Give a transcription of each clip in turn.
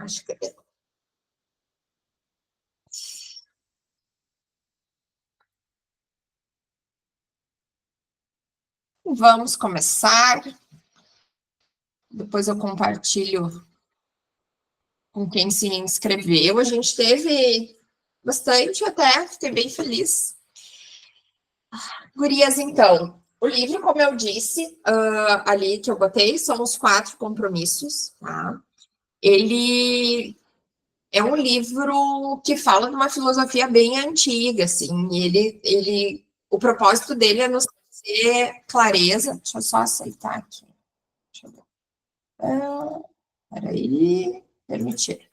Acho que vamos começar. Depois eu compartilho com quem se inscreveu. A gente teve bastante até, fiquei bem feliz. Gurias, então, o livro, como eu disse, ali que eu botei, são os 4 compromissos, tá? Ele é um livro que fala de uma filosofia bem antiga, assim, o propósito dele é nos trazer clareza. Deixa eu só aceitar aqui. Deixa eu ver. Peraí, permitir.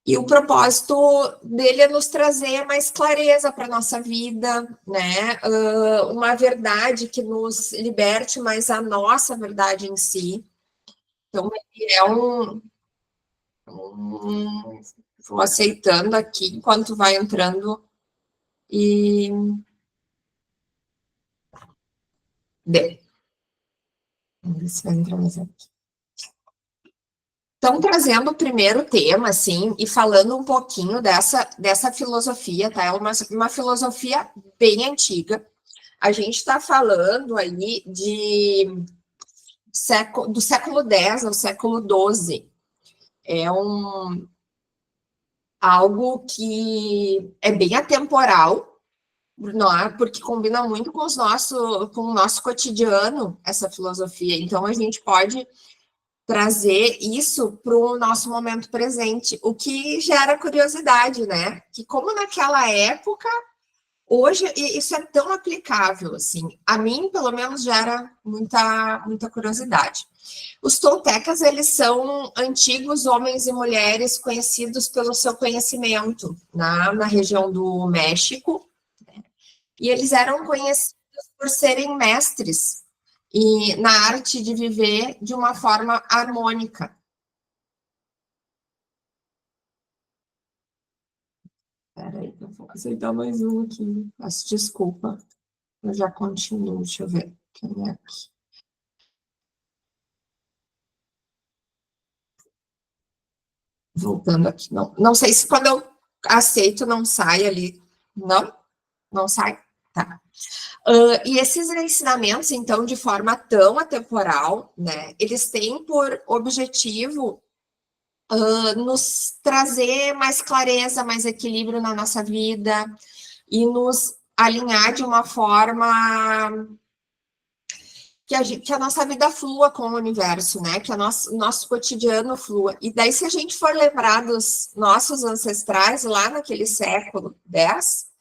E o propósito dele é nos trazer mais clareza para a nossa vida, né? Uma verdade que nos liberte mais a nossa verdade em si. Então, ele é vou aceitando aqui enquanto vai entrando e deu. Vamos ver se vai entrar mais aqui. Então, trazendo o primeiro tema, assim, e falando um pouquinho dessa filosofia, tá? É uma filosofia bem antiga. A gente está falando aí do século X ao século XII. É algo que é bem atemporal, não é? Porque combina muito com o nosso cotidiano, essa filosofia. Então, a gente pode trazer isso para o nosso momento presente, o que gera curiosidade, né? Que como naquela época, hoje isso é tão aplicável, assim, a mim, pelo menos, gera muita curiosidade. Os toltecas, eles são antigos homens e mulheres conhecidos pelo seu conhecimento na região do México, né? E eles eram conhecidos por serem mestres e na arte de viver de uma forma harmônica. Peraí, eu vou aceitar mais um aqui. Peço desculpa. Eu já continuo. Deixa eu ver quem é aqui. Voltando aqui. Não sei se quando eu aceito não sai ali. Não? Não sai? Tá. E esses ensinamentos, então, de forma tão atemporal, né, eles têm por objetivo nos trazer mais clareza, mais equilíbrio na nossa vida e nos alinhar de uma forma que a nossa vida flua com o universo, né? Que o nosso cotidiano flua. E daí, se a gente for lembrar dos nossos ancestrais lá naquele século X,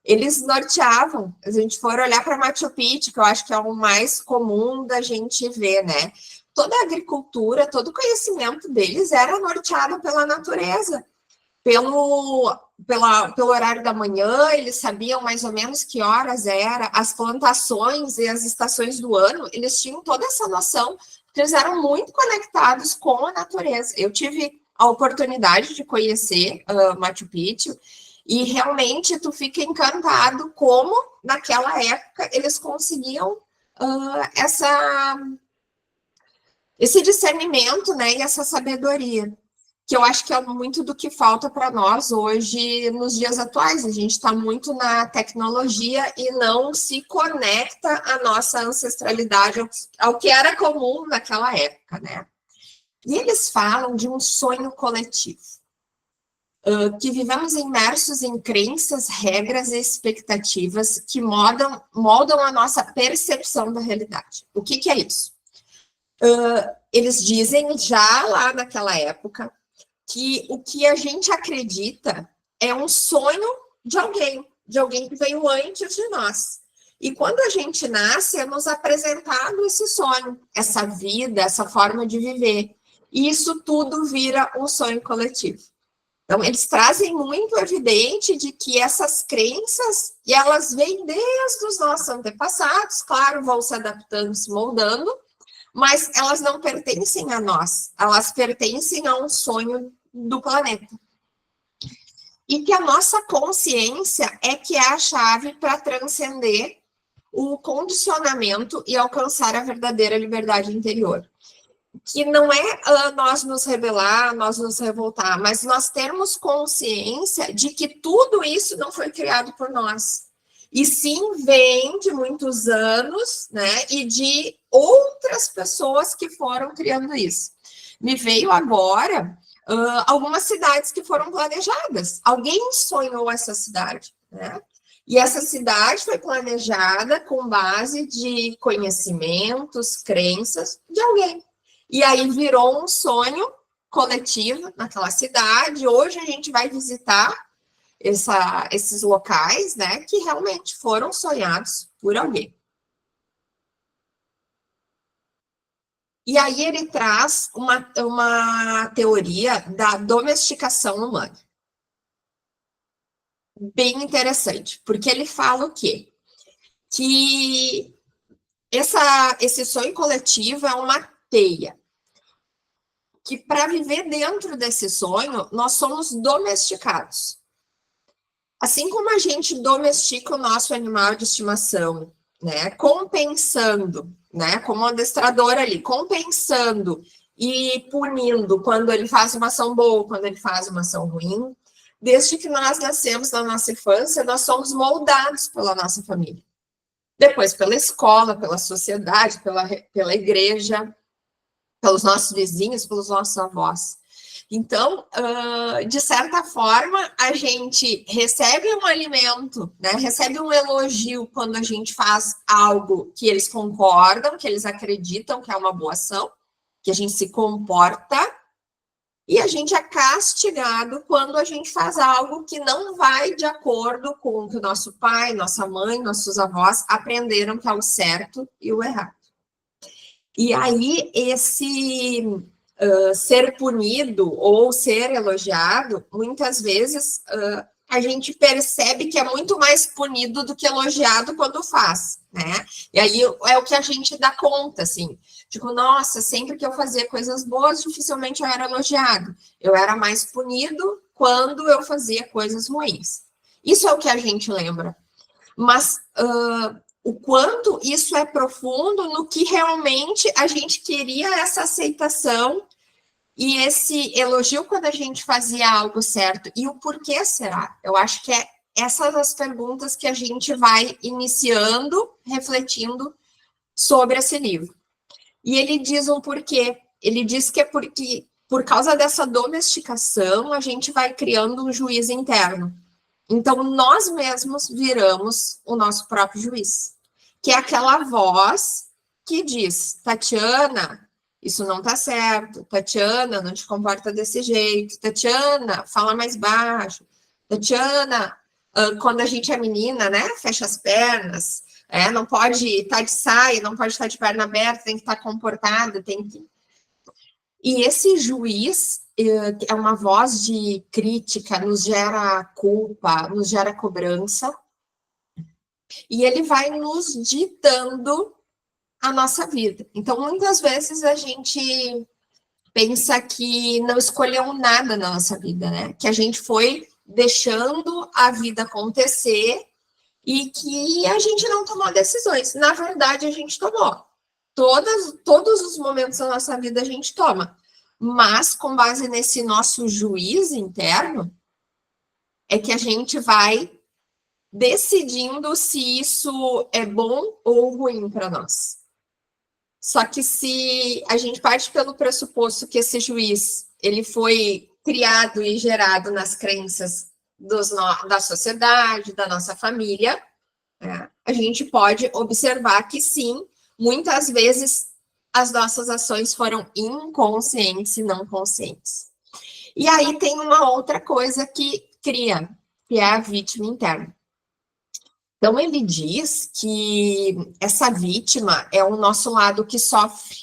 eles norteavam. Se a gente for olhar para Machu Picchu, que eu acho que é o mais comum da gente ver, né? Toda a agricultura, todo o conhecimento deles era norteado pela natureza, pelo horário da manhã, eles sabiam mais ou menos que horas era, as plantações e as estações do ano, eles tinham toda essa noção, porque eles eram muito conectados com a natureza. Eu tive a oportunidade de conhecer Machu Picchu, e realmente tu fica encantado como, naquela época, eles conseguiam esse discernimento, né, e essa sabedoria, que eu acho que é muito do que falta para nós hoje, nos dias atuais. A gente está muito na tecnologia e não se conecta à nossa ancestralidade, ao que era comum naquela época, né? E eles falam de um sonho coletivo, que vivemos imersos em crenças, regras e expectativas que moldam a nossa percepção da realidade. O que é isso? Eles dizem, já lá naquela época, que o que a gente acredita é um sonho de alguém que veio antes de nós. E quando a gente nasce, é nos apresentado esse sonho, essa vida, essa forma de viver. E isso tudo vira um sonho coletivo. Então, eles trazem muito evidente de que essas crenças, e elas vêm desde os nossos antepassados, claro, vão se adaptando, se moldando, mas elas não pertencem a nós, elas pertencem a um sonho do planeta. E que a nossa consciência é que é a chave para transcender o condicionamento e alcançar a verdadeira liberdade interior. Que não é nós nos rebelar, nós nos revoltar, mas nós termos consciência de que tudo isso não foi criado por nós. E sim vem de muitos anos, né? E de outras pessoas que foram criando isso. Me veio agora algumas cidades que foram planejadas. Alguém sonhou essa cidade, né? E essa cidade foi planejada com base de conhecimentos, crenças de alguém. E aí virou um sonho coletivo naquela cidade. Hoje a gente vai visitar esses locais, né, que realmente foram sonhados por alguém. E aí ele traz uma teoria da domesticação humana. Bem interessante, porque ele fala o quê? Que esse sonho coletivo é uma teia. Que para viver dentro desse sonho, nós somos domesticados. Assim como a gente domestica o nosso animal de estimação, né, compensando, né, como um adestrador ali, compensando e punindo quando ele faz uma ação boa, quando ele faz uma ação ruim, desde que nós nascemos na nossa infância, nós somos moldados pela nossa família. Depois pela escola, pela sociedade, pela igreja, pelos nossos vizinhos, pelos nossos avós. Então, de certa forma, a gente recebe um alimento, né? Recebe um elogio quando a gente faz algo que eles concordam, que eles acreditam que é uma boa ação, que a gente se comporta, e a gente é castigado quando a gente faz algo que não vai de acordo com o que o nosso pai, nossa mãe, nossos avós aprenderam que é o certo e o errado. E aí, esse ser punido ou ser elogiado, muitas vezes a gente percebe que é muito mais punido do que elogiado quando faz, né? E aí é o que a gente dá conta, assim. Tipo, nossa, sempre que eu fazia coisas boas, dificilmente eu era elogiado. Eu era mais punido quando eu fazia coisas ruins. Isso é o que a gente lembra. Mas o quanto isso é profundo no que realmente a gente queria essa aceitação e esse elogio quando a gente fazia algo certo. E o porquê será? Eu acho que é essas as perguntas que a gente vai iniciando, refletindo sobre esse livro. E ele diz um porquê. Ele diz que é porque, por causa dessa domesticação, a gente vai criando um juiz interno. Então, nós mesmos viramos o nosso próprio juiz, que é aquela voz que diz, Tatiana, isso não tá certo, Tatiana, não te comporta desse jeito, Tatiana, fala mais baixo, Tatiana, quando a gente é menina, né, fecha as pernas, não pode estar de saia, não pode estar de perna aberta, tem que estar comportada, tem que... E esse juiz é uma voz de crítica, nos gera culpa, nos gera cobrança, e ele vai nos ditando a nossa vida. Então, muitas vezes a gente pensa que não escolheu nada na nossa vida, né? Que a gente foi deixando a vida acontecer e que a gente não tomou decisões. Na verdade, a gente tomou. Todos os momentos da nossa vida a gente toma. Mas, com base nesse nosso juízo interno, é que a gente vai decidindo se isso é bom ou ruim para nós. Só que se a gente parte pelo pressuposto que esse juiz ele foi criado e gerado nas crenças da sociedade, da nossa família, né, a gente pode observar que sim, muitas vezes as nossas ações foram inconscientes e não conscientes. E aí tem uma outra coisa que cria, que é a vítima interna. Então, ele diz que essa vítima é o nosso lado que sofre,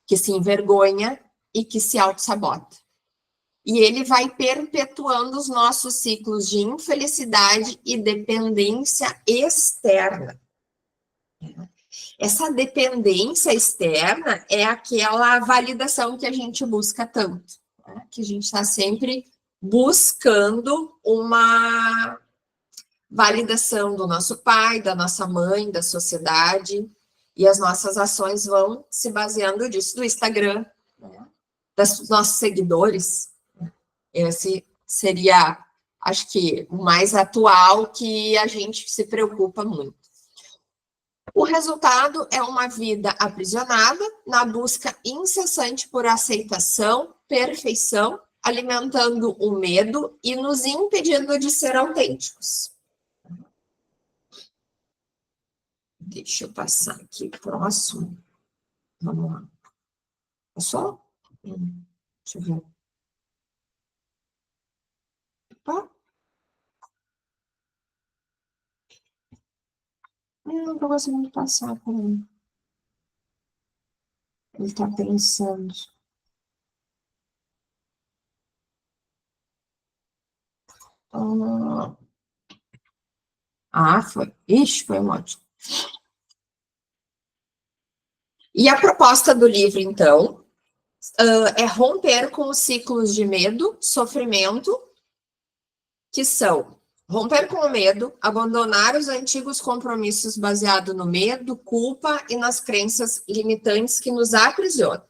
que se envergonha e que se auto-sabota. E ele vai perpetuando os nossos ciclos de infelicidade e dependência externa. Essa dependência externa é aquela validação que a gente busca tanto, né? Que a gente está sempre buscando uma validação do nosso pai, da nossa mãe, da sociedade, e as nossas ações vão se baseando disso, do Instagram, né? Dos nossos seguidores. Esse seria, acho que, o mais atual que a gente se preocupa muito. O resultado é uma vida aprisionada na busca incessante por aceitação, perfeição, alimentando o medo e nos impedindo de ser autênticos. Deixa eu passar aqui próximo. Vamos lá. Passou? Deixa eu ver. Opa. Não estou conseguindo passar por ele. Ele está pensando. Foi. Ixi, foi ótimo. E a proposta do livro, então, é romper com os ciclos de medo, sofrimento, que são romper com o medo, abandonar os antigos compromissos baseados no medo, culpa e nas crenças limitantes que nos aprisionam.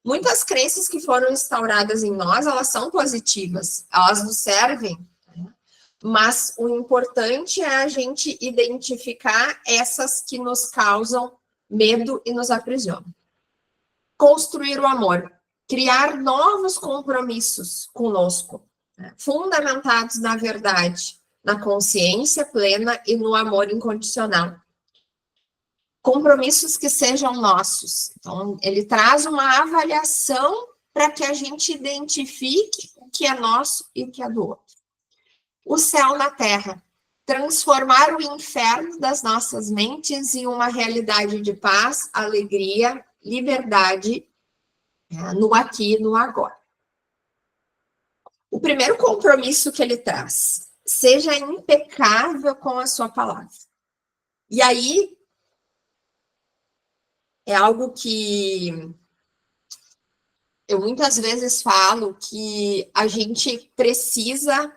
Muitas crenças que foram instauradas em nós, elas são positivas, elas nos servem, mas o importante é a gente identificar essas que nos causam medo e nos aprisionam. Construir o amor, criar novos compromissos conosco, fundamentados na verdade, na consciência plena e no amor incondicional. Compromissos que sejam nossos. Então, ele traz uma avaliação para que a gente identifique o que é nosso e o que é do outro. O céu na terra. Transformar o inferno das nossas mentes em uma realidade de paz, alegria, liberdade, no aqui e no agora. O primeiro compromisso que ele traz, seja impecável com a sua palavra. E aí, é algo que eu muitas vezes falo que a gente precisa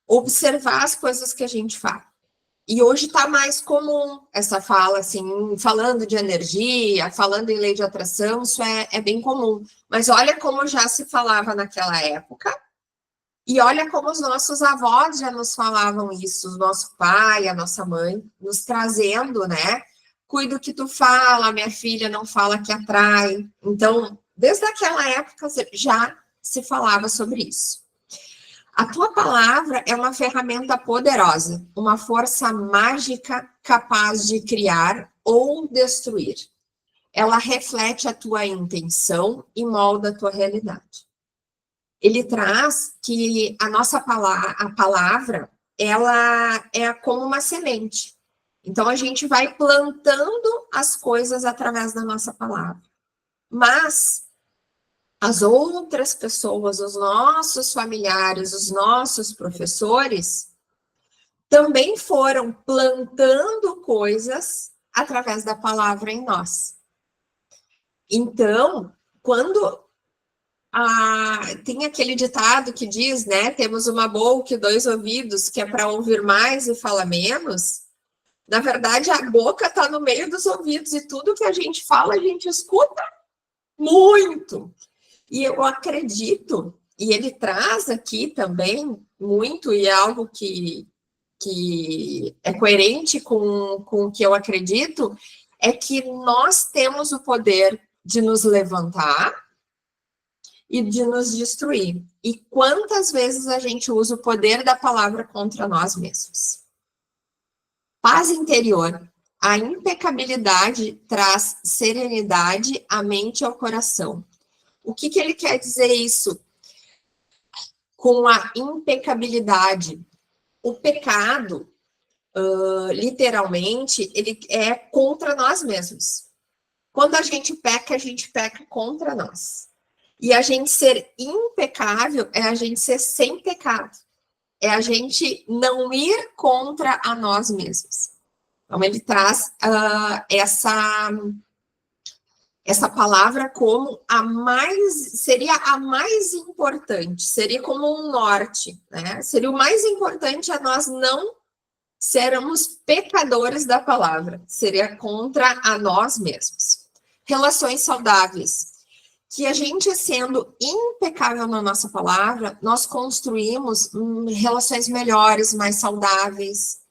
observar as coisas que a gente fala. E hoje está mais comum essa fala, assim, falando de energia, falando em lei de atração, isso é bem comum. Mas olha como já se falava naquela época, e olha como os nossos avós já nos falavam isso, o nosso pai, a nossa mãe, nos trazendo, né? Cuida o que tu fala, minha filha, não fala que atrai. Então, desde aquela época já se falava sobre isso. A tua palavra é uma ferramenta poderosa, uma força mágica capaz de criar ou destruir. Ela reflete a tua intenção e molda a tua realidade. Ele traz que a nossa palavra, ela é como uma semente. Então, a gente vai plantando as coisas através da nossa palavra. Mas as outras pessoas, os nossos familiares, os nossos professores, também foram plantando coisas através da palavra em nós. Então, quando tem aquele ditado que diz, né, temos uma boca e 2 ouvidos, que é para ouvir mais e falar menos, na verdade, a boca está no meio dos ouvidos e tudo que a gente fala, a gente escuta muito. E eu acredito, e ele traz aqui também muito, e é algo que é coerente com o que eu acredito, é que nós temos o poder de nos levantar e de nos destruir. E quantas vezes a gente usa o poder da palavra contra nós mesmos? Paz interior. A impecabilidade traz serenidade à mente e ao coração. O que ele quer dizer isso? Com a impecabilidade. O pecado, literalmente, ele é contra nós mesmos. Quando a gente peca contra nós. E a gente ser impecável é a gente ser sem pecado. É a gente não ir contra a nós mesmos. Então, ele traz essa palavra como seria a mais importante, seria como um norte, né? Seria o mais importante a nós não seremos pecadores da palavra, seria contra a nós mesmos. Relações saudáveis, que a gente sendo impecável na nossa palavra, nós construímos relações melhores, mais saudáveis,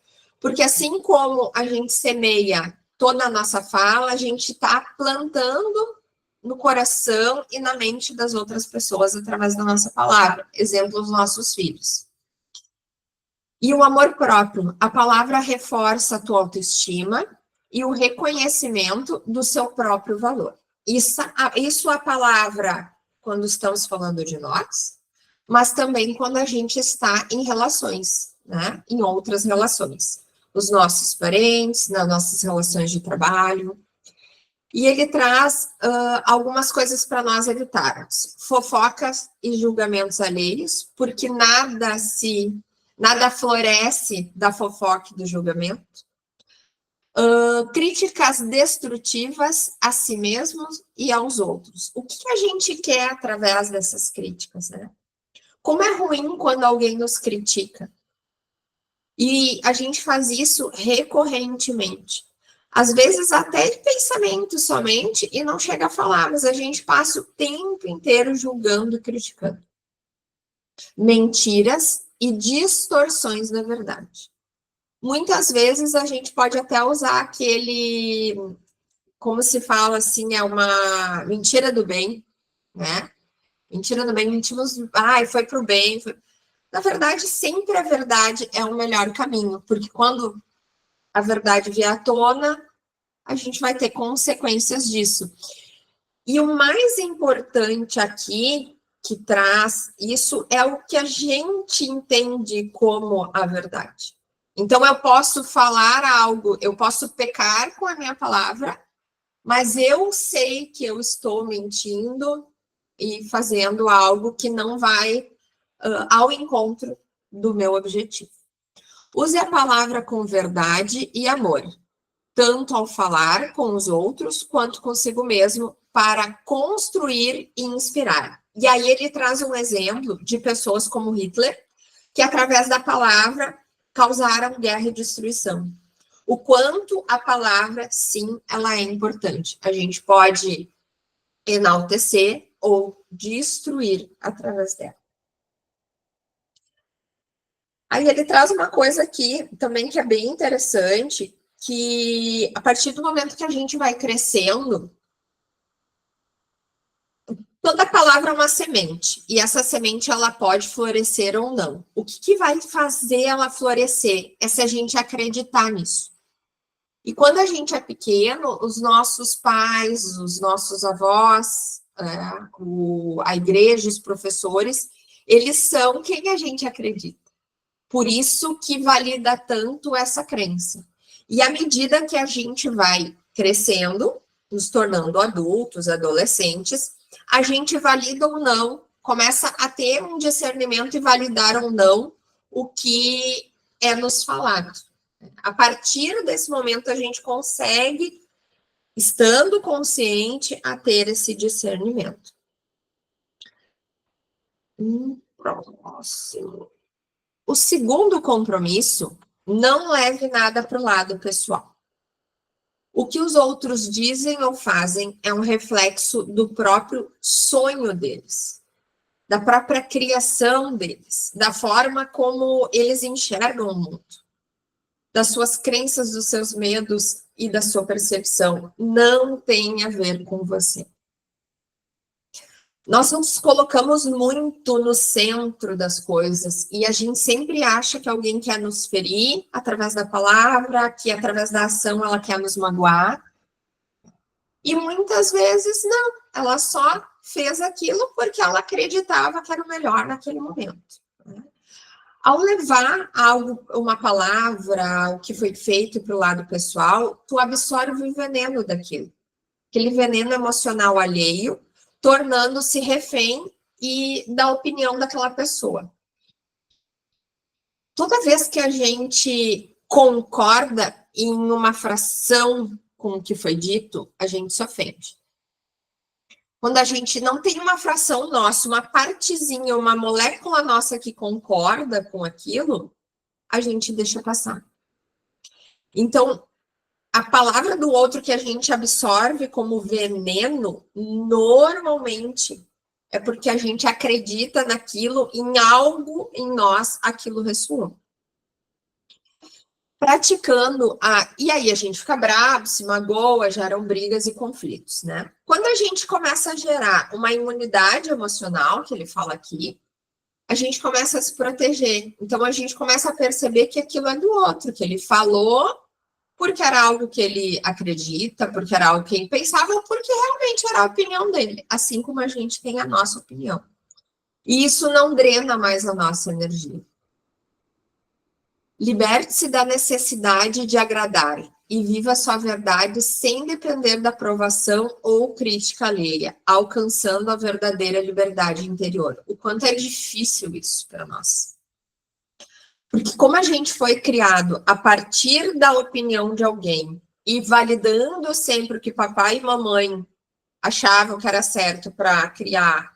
porque assim como a gente semeia toda a nossa fala, a gente está plantando no coração e na mente das outras pessoas através da nossa palavra. Exemplo, os nossos filhos. E o amor próprio. A palavra reforça a tua autoestima e o reconhecimento do seu próprio valor. Isso a palavra quando estamos falando de nós, mas também quando a gente está em relações, né? Em outras relações. Os nossos parentes, nas nossas relações de trabalho. E ele traz algumas coisas para nós evitarmos. Fofocas e julgamentos alheios, porque nada floresce da fofoca e do julgamento. Críticas destrutivas a si mesmos e aos outros. O que a gente quer através dessas críticas, né? Como é ruim quando alguém nos critica. E a gente faz isso recorrentemente. Às vezes até de pensamento somente e não chega a falar, mas a gente passa o tempo inteiro julgando e criticando. Mentiras e distorções da verdade. Muitas vezes a gente pode até usar aquele, como se fala assim, é uma mentira do bem, né? Mentira do bem, mentimos, foi pro bem. Na verdade, sempre a verdade é o melhor caminho, porque quando a verdade vier à tona, a gente vai ter consequências disso. E o mais importante aqui, que traz isso, é o que a gente entende como a verdade. Então, eu posso falar algo, eu posso pecar com a minha palavra, mas eu sei que eu estou mentindo e fazendo algo que não vai ao encontro do meu objetivo. Use a palavra com verdade e amor, tanto ao falar com os outros, quanto consigo mesmo, para construir e inspirar. E aí ele traz um exemplo de pessoas como Hitler, que através da palavra causaram guerra e destruição. O quanto a palavra, sim, ela é importante. A gente pode enaltecer ou destruir através dela. Aí ele traz uma coisa aqui também que é bem interessante, que a partir do momento que a gente vai crescendo, toda palavra é uma semente, e essa semente ela pode florescer ou não. O que vai fazer ela florescer é se a gente acreditar nisso. E quando a gente é pequeno, os nossos pais, os nossos avós, a igreja, os professores, eles são quem a gente acredita. Por isso que valida tanto essa crença. E à medida que a gente vai crescendo, nos tornando adultos, adolescentes, a gente valida ou não, começa a ter um discernimento e validar ou não o que é nos falado. A partir desse momento, a gente consegue, estando consciente, a ter esse discernimento. Próximo. O segundo compromisso, não leve nada para o lado pessoal. O que os outros dizem ou fazem é um reflexo do próprio sonho deles, da própria criação deles, da forma como eles enxergam o mundo, das suas crenças, dos seus medos e da sua percepção. Não tem a ver com você. Nós nos colocamos muito no centro das coisas e a gente sempre acha que alguém quer nos ferir através da palavra, que através da ação ela quer nos magoar. E muitas vezes não, ela só fez aquilo porque ela acreditava que era o melhor naquele momento. Ao levar algo, uma palavra, o que foi feito para o lado pessoal, tu absorve o veneno daquilo. Aquele veneno emocional alheio, tornando-se refém e da opinião daquela pessoa. Toda vez que a gente concorda em uma fração com o que foi dito, a gente se ofende. Quando a gente não tem uma fração nossa, uma partezinha, uma molécula nossa que concorda com aquilo, a gente deixa passar. Então, a palavra do outro que a gente absorve como veneno, normalmente é porque a gente acredita naquilo, em algo em nós, aquilo ressoou. Praticando e aí a gente fica bravo, se magoa, geram brigas e conflitos, né? Quando a gente começa a gerar uma imunidade emocional, que ele fala aqui, a gente começa a se proteger. Então a gente começa a perceber que aquilo é do outro, que ele falou porque era algo que ele acredita, porque era algo que ele pensava, ou porque realmente era a opinião dele, assim como a gente tem a nossa opinião. E isso não drena mais a nossa energia. Liberte-se da necessidade de agradar e viva sua verdade sem depender da aprovação ou crítica alheia, alcançando a verdadeira liberdade interior. O quanto é difícil isso para nós. Porque como a gente foi criado a partir da opinião de alguém e validando sempre o que papai e mamãe achavam que era certo para criar,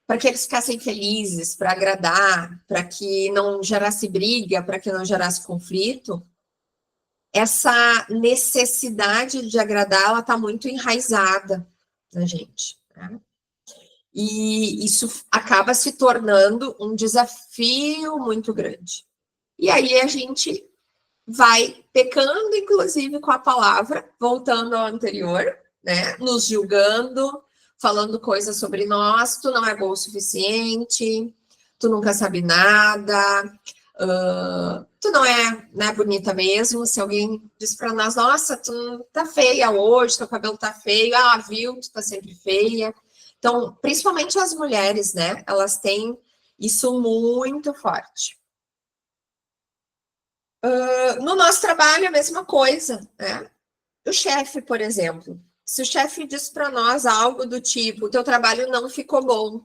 para que eles ficassem felizes, para agradar, para que não gerasse briga, para que não gerasse conflito, essa necessidade de agradar, ela está muito enraizada na gente, né? E isso acaba se tornando um desafio muito grande. E aí a gente vai pecando, inclusive, com a palavra, voltando ao anterior, né? Nos julgando, falando coisas sobre nós, tu não é bom o suficiente, tu nunca sabe nada, tu não é, né, bonita mesmo. Se alguém diz para nós, nossa, tu tá feia hoje, teu cabelo tá feio, viu, tu tá sempre feia. Então, principalmente as mulheres, né, elas têm isso muito forte. No nosso trabalho, a mesma coisa, né? O chefe, por exemplo, se o chefe diz para nós algo do tipo, o teu trabalho não ficou bom,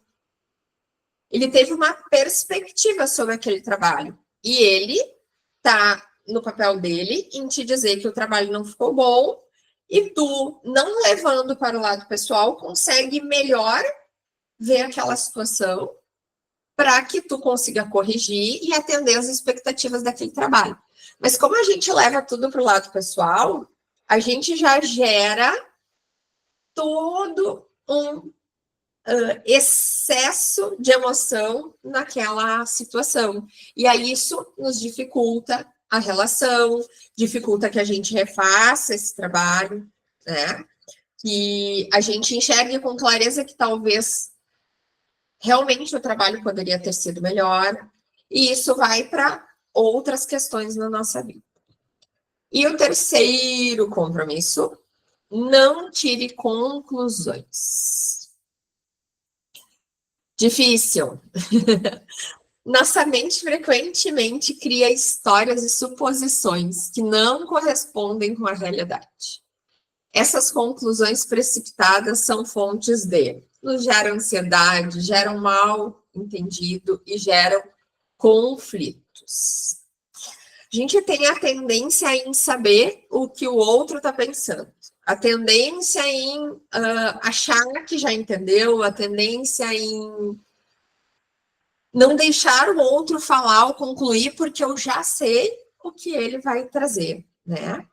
ele teve uma perspectiva sobre aquele trabalho, e ele tá no papel dele em te dizer que o trabalho não ficou bom, e tu, não levando para o lado pessoal, consegue melhor ver aquela situação para que tu consiga corrigir e atender as expectativas daquele trabalho. Mas como a gente leva tudo para o lado pessoal, a gente já gera todo um excesso de emoção naquela situação. E aí isso nos dificulta a relação, dificulta que a gente refaça esse trabalho, né? Que a gente enxergue com clareza que talvez realmente o trabalho poderia ter sido melhor, e isso vai para outras questões na nossa vida. E o terceiro compromisso, não tire conclusões. Difícil. Nossa mente frequentemente cria histórias e suposições que não correspondem com a realidade. Essas conclusões precipitadas são fontes de nos geram ansiedade, geram mal entendido e geram conflitos. A gente tem a tendência em saber o que o outro está pensando, a tendência em achar que já entendeu, a tendência em não deixar o outro falar ou concluir, porque eu já sei o que ele vai trazer, né?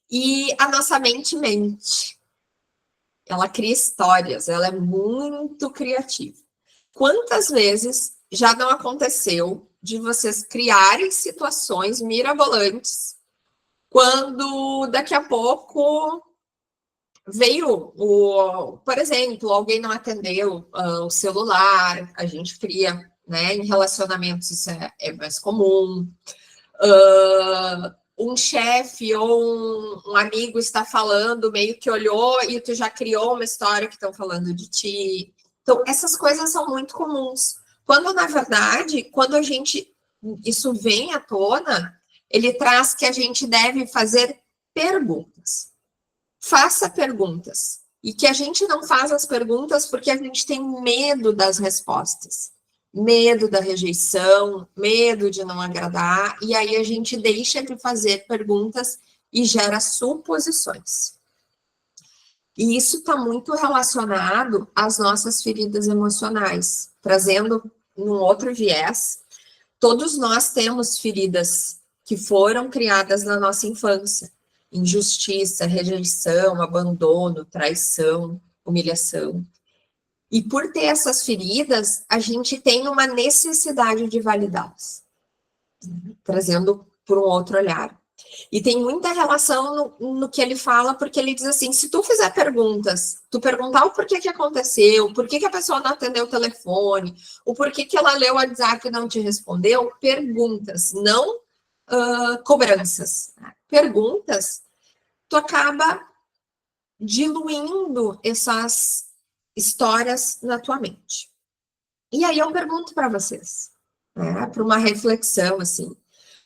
E a nossa mente mente. Ela cria histórias, ela é muito criativa. Quantas vezes já não aconteceu de vocês criarem situações mirabolantes quando daqui a pouco veio por exemplo, alguém não atendeu o celular, a gente cria, né? Em relacionamentos isso é mais comum. Um chefe ou um amigo está falando, meio que olhou e tu já criou uma história que estão falando de ti. Então, essas coisas são muito comuns. Quando, na verdade, quando isso vem à tona, ele traz que a gente deve fazer perguntas. Faça perguntas. E que a gente não faz as perguntas porque a gente tem medo das respostas. Medo da rejeição, medo de não agradar, e aí a gente deixa de fazer perguntas e gera suposições. E isso está muito relacionado às nossas feridas emocionais, trazendo num outro viés. Todos nós temos feridas que foram criadas na nossa infância. Injustiça, rejeição, abandono, traição, humilhação. E por ter essas feridas, a gente tem uma necessidade de validá-las, trazendo por um outro olhar. E tem muita relação no que ele fala, porque ele diz assim, se tu fizer perguntas, tu perguntar o porquê que aconteceu, por que a pessoa não atendeu o telefone, o porquê que ela leu o WhatsApp e não te respondeu, perguntas, não cobranças. Perguntas, tu acaba diluindo essas histórias na tua mente. E aí eu pergunto para vocês, né, para uma reflexão, assim,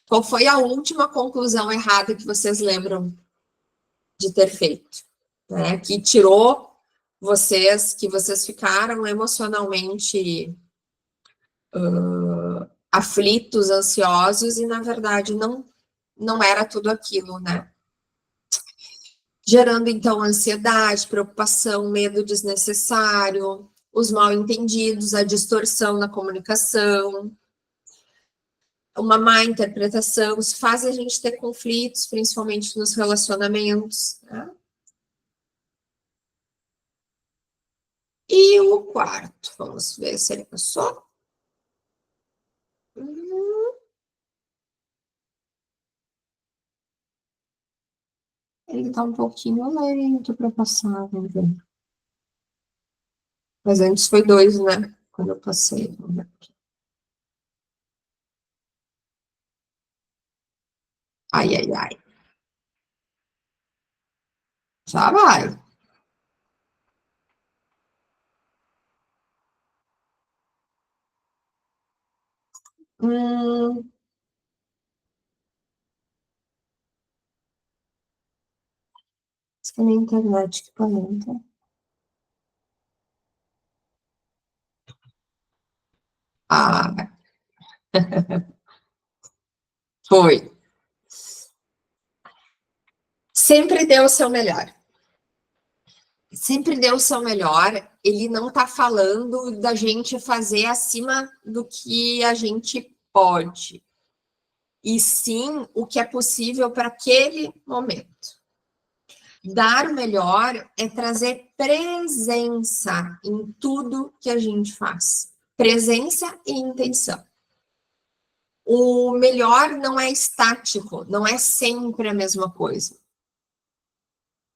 qual foi a última conclusão errada que vocês lembram de ter feito? Né, que tirou vocês, que vocês ficaram emocionalmente aflitos, ansiosos, e na verdade não era tudo aquilo, né? Gerando, então, ansiedade, preocupação, medo desnecessário, os mal-entendidos, a distorção na comunicação, uma má interpretação, isso faz a gente ter conflitos, principalmente nos relacionamentos. Né? E o quarto, vamos ver se ele passou. Ele está um pouquinho lento para passar, vamos ver. Mas antes foi 2, né? Quando eu passei. Vamos ver aqui. Ai, ai, ai. Já vai. Isso que é na internet que comenta. Ah, foi. Sempre deu o seu melhor. Sempre deu o seu melhor. Ele não está falando da gente fazer acima do que a gente pode. E sim o que é possível para aquele momento. Dar o melhor é trazer presença em tudo que a gente faz. Presença e intenção. O melhor não é estático, não é sempre a mesma coisa.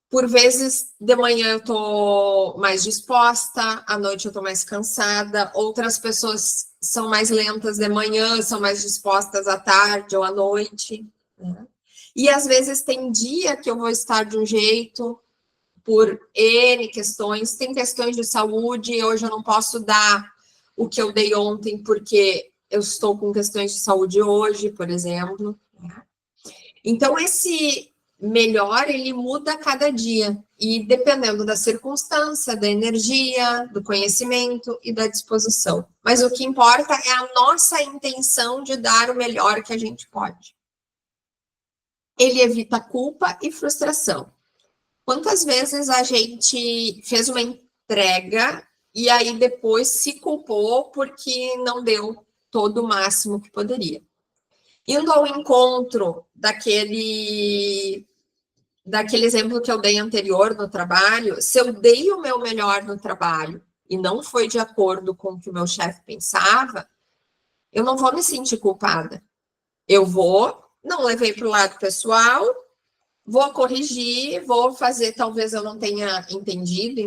Por vezes, de manhã eu tô mais disposta, à noite eu tô mais cansada, outras pessoas são mais lentas de manhã, são mais dispostas à tarde ou à noite. Né? E às vezes tem dia que eu vou estar de um jeito, por N questões, tem questões de saúde, hoje eu não posso dar o que eu dei ontem, porque eu estou com questões de saúde hoje, por exemplo. Então, esse melhor, ele muda a cada dia, e dependendo da circunstância, da energia, do conhecimento e da disposição. Mas o que importa é a nossa intenção de dar o melhor que a gente pode. Ele evita culpa e frustração. Quantas vezes a gente fez uma entrega e aí depois se culpou porque não deu todo o máximo que poderia? Indo ao encontro daquele exemplo que eu dei anterior no trabalho, se eu dei o meu melhor no trabalho e não foi de acordo com o que o meu chefe pensava, eu não vou me sentir culpada. Eu não levei para o lado pessoal, vou corrigir, vou fazer, talvez eu não tenha entendido,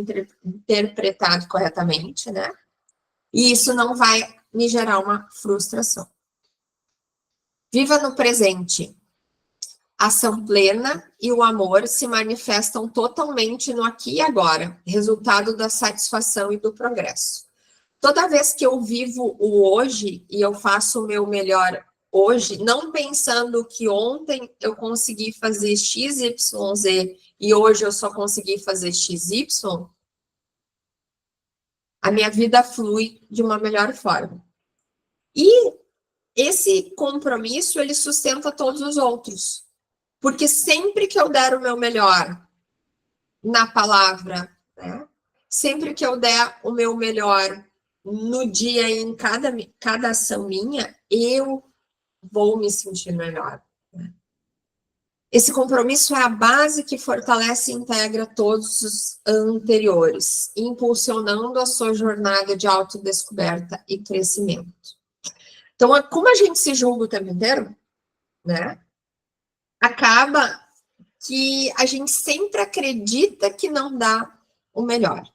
interpretado corretamente, né? E isso não vai me gerar uma frustração. Viva no presente. A ação plena e o amor se manifestam totalmente no aqui e agora, resultado da satisfação e do progresso. Toda vez que eu vivo o hoje e eu faço o meu melhor hoje, não pensando que ontem eu consegui fazer X, Y, Z e hoje eu só consegui fazer X, Y, a minha vida flui de uma melhor forma. E esse compromisso, ele sustenta todos os outros. Porque sempre que eu der o meu melhor na palavra, né? Sempre que eu der o meu melhor no dia, em cada ação minha, eu vou me sentir melhor. Esse compromisso é a base que fortalece e integra todos os anteriores, impulsionando a sua jornada de autodescoberta e crescimento. Então, como a gente se julga o tempo inteiro, né? Acaba que a gente sempre acredita que não dá o melhor.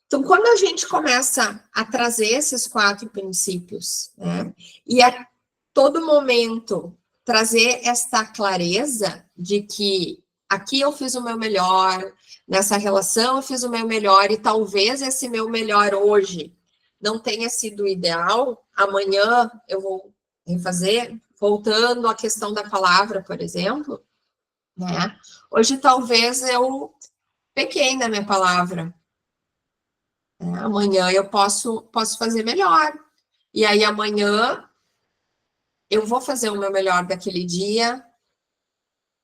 Então, quando a gente começa a trazer esses 4 princípios, né, e a todo momento trazer esta clareza de que aqui eu fiz o meu melhor, nessa relação eu fiz o meu melhor, e talvez esse meu melhor hoje não tenha sido ideal, amanhã eu vou refazer, voltando à questão da palavra, por exemplo, né? Hoje talvez eu pequei na minha palavra, né? Amanhã eu posso fazer melhor, e aí amanhã eu vou fazer o meu melhor daquele dia.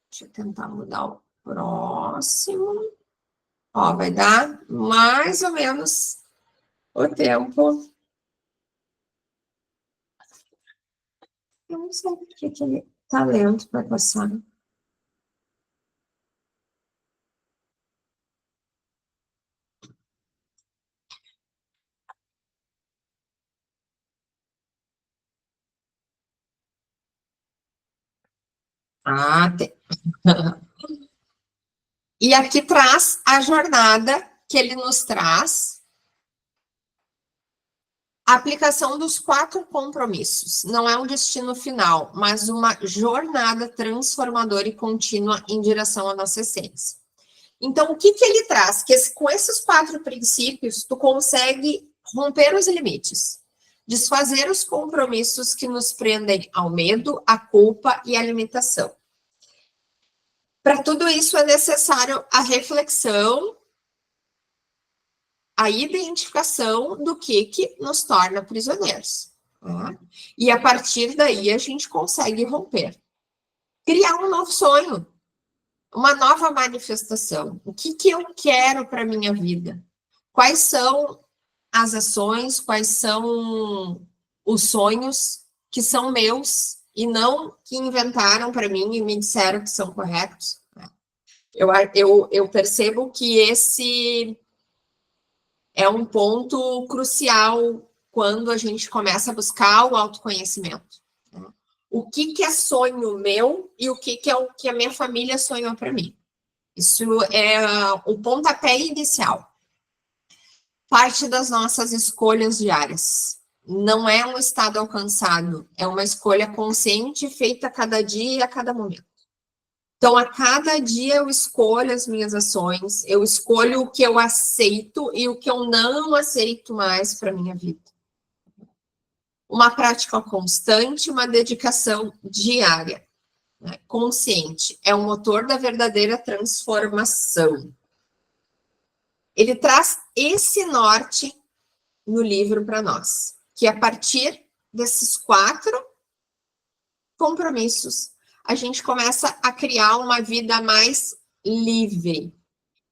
Deixa eu tentar mudar o próximo. Ó, vai dar mais ou menos o tempo. Eu não sei por que ele tá lento para passar. Ah, tem. E aqui traz a jornada que ele nos traz. A aplicação dos 4 compromissos. Não é um destino final, mas uma jornada transformadora e contínua em direção à nossa essência. Então, o que ele traz? Que com esses 4 princípios, tu consegue romper os limites, desfazer os compromissos que nos prendem ao medo, à culpa e à limitação. Para tudo isso é necessário a reflexão, a identificação do que nos torna prisioneiros. Né? E a partir daí a gente consegue romper. Criar um novo sonho, uma nova manifestação. O que eu quero para a minha vida? Quais são as ações, quais são os sonhos que são meus e não que inventaram para mim e me disseram que são corretos? Eu percebo que esse é um ponto crucial quando a gente começa a buscar o autoconhecimento. Né? O que é sonho meu e o que é o que a minha família sonhou para mim. Isso é o pontapé inicial. Parte das nossas escolhas diárias. Não é um estado alcançado, é uma escolha consciente feita a cada dia e a cada momento. Então, a cada dia eu escolho as minhas ações, eu escolho o que eu aceito e o que eu não aceito mais para a minha vida. Uma prática constante, uma dedicação diária, né? Consciente, é o motor da verdadeira transformação. Ele traz esse norte no livro para nós, que a partir desses 4 compromissos, a gente começa a criar uma vida mais livre.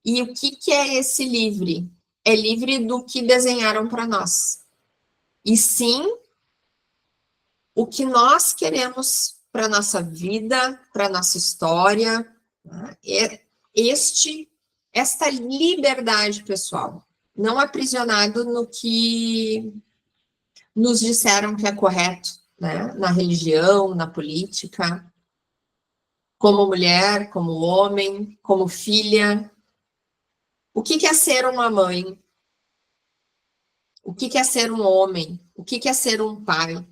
E o que é esse livre? É livre do que desenharam para nós. E sim, o que nós queremos para a nossa vida, para a nossa história, né? É esta liberdade pessoal, não aprisionado no que nos disseram que é correto, né? Na religião, na política, como mulher, como homem, como filha. O que é ser uma mãe? O que é ser um homem? O que é ser um pai?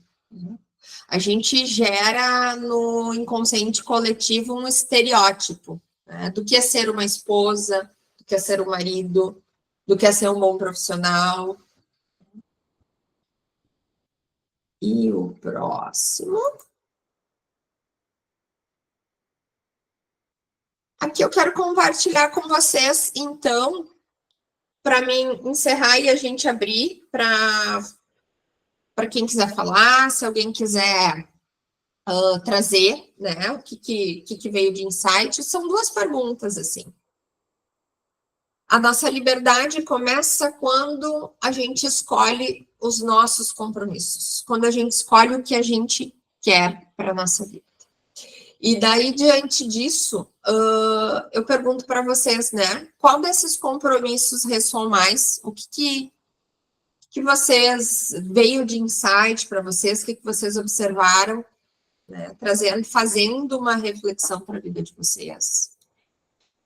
A gente gera no inconsciente coletivo um estereótipo, né? Do que é ser uma esposa, do que é ser um marido, do que é ser um bom profissional. E o próximo. Aqui eu quero compartilhar com vocês, então, para mim encerrar e a gente abrir para quem quiser falar, se alguém quiser trazer, né, o que veio de insight. São 2 perguntas, assim. A nossa liberdade começa quando a gente escolhe os nossos compromissos, quando a gente escolhe o que a gente quer para a nossa vida. E daí, diante disso, eu pergunto para vocês, né? Qual desses compromissos ressoam mais? O que vocês veio de insight para vocês? O que vocês observaram, né? Fazendo uma reflexão para a vida de vocês?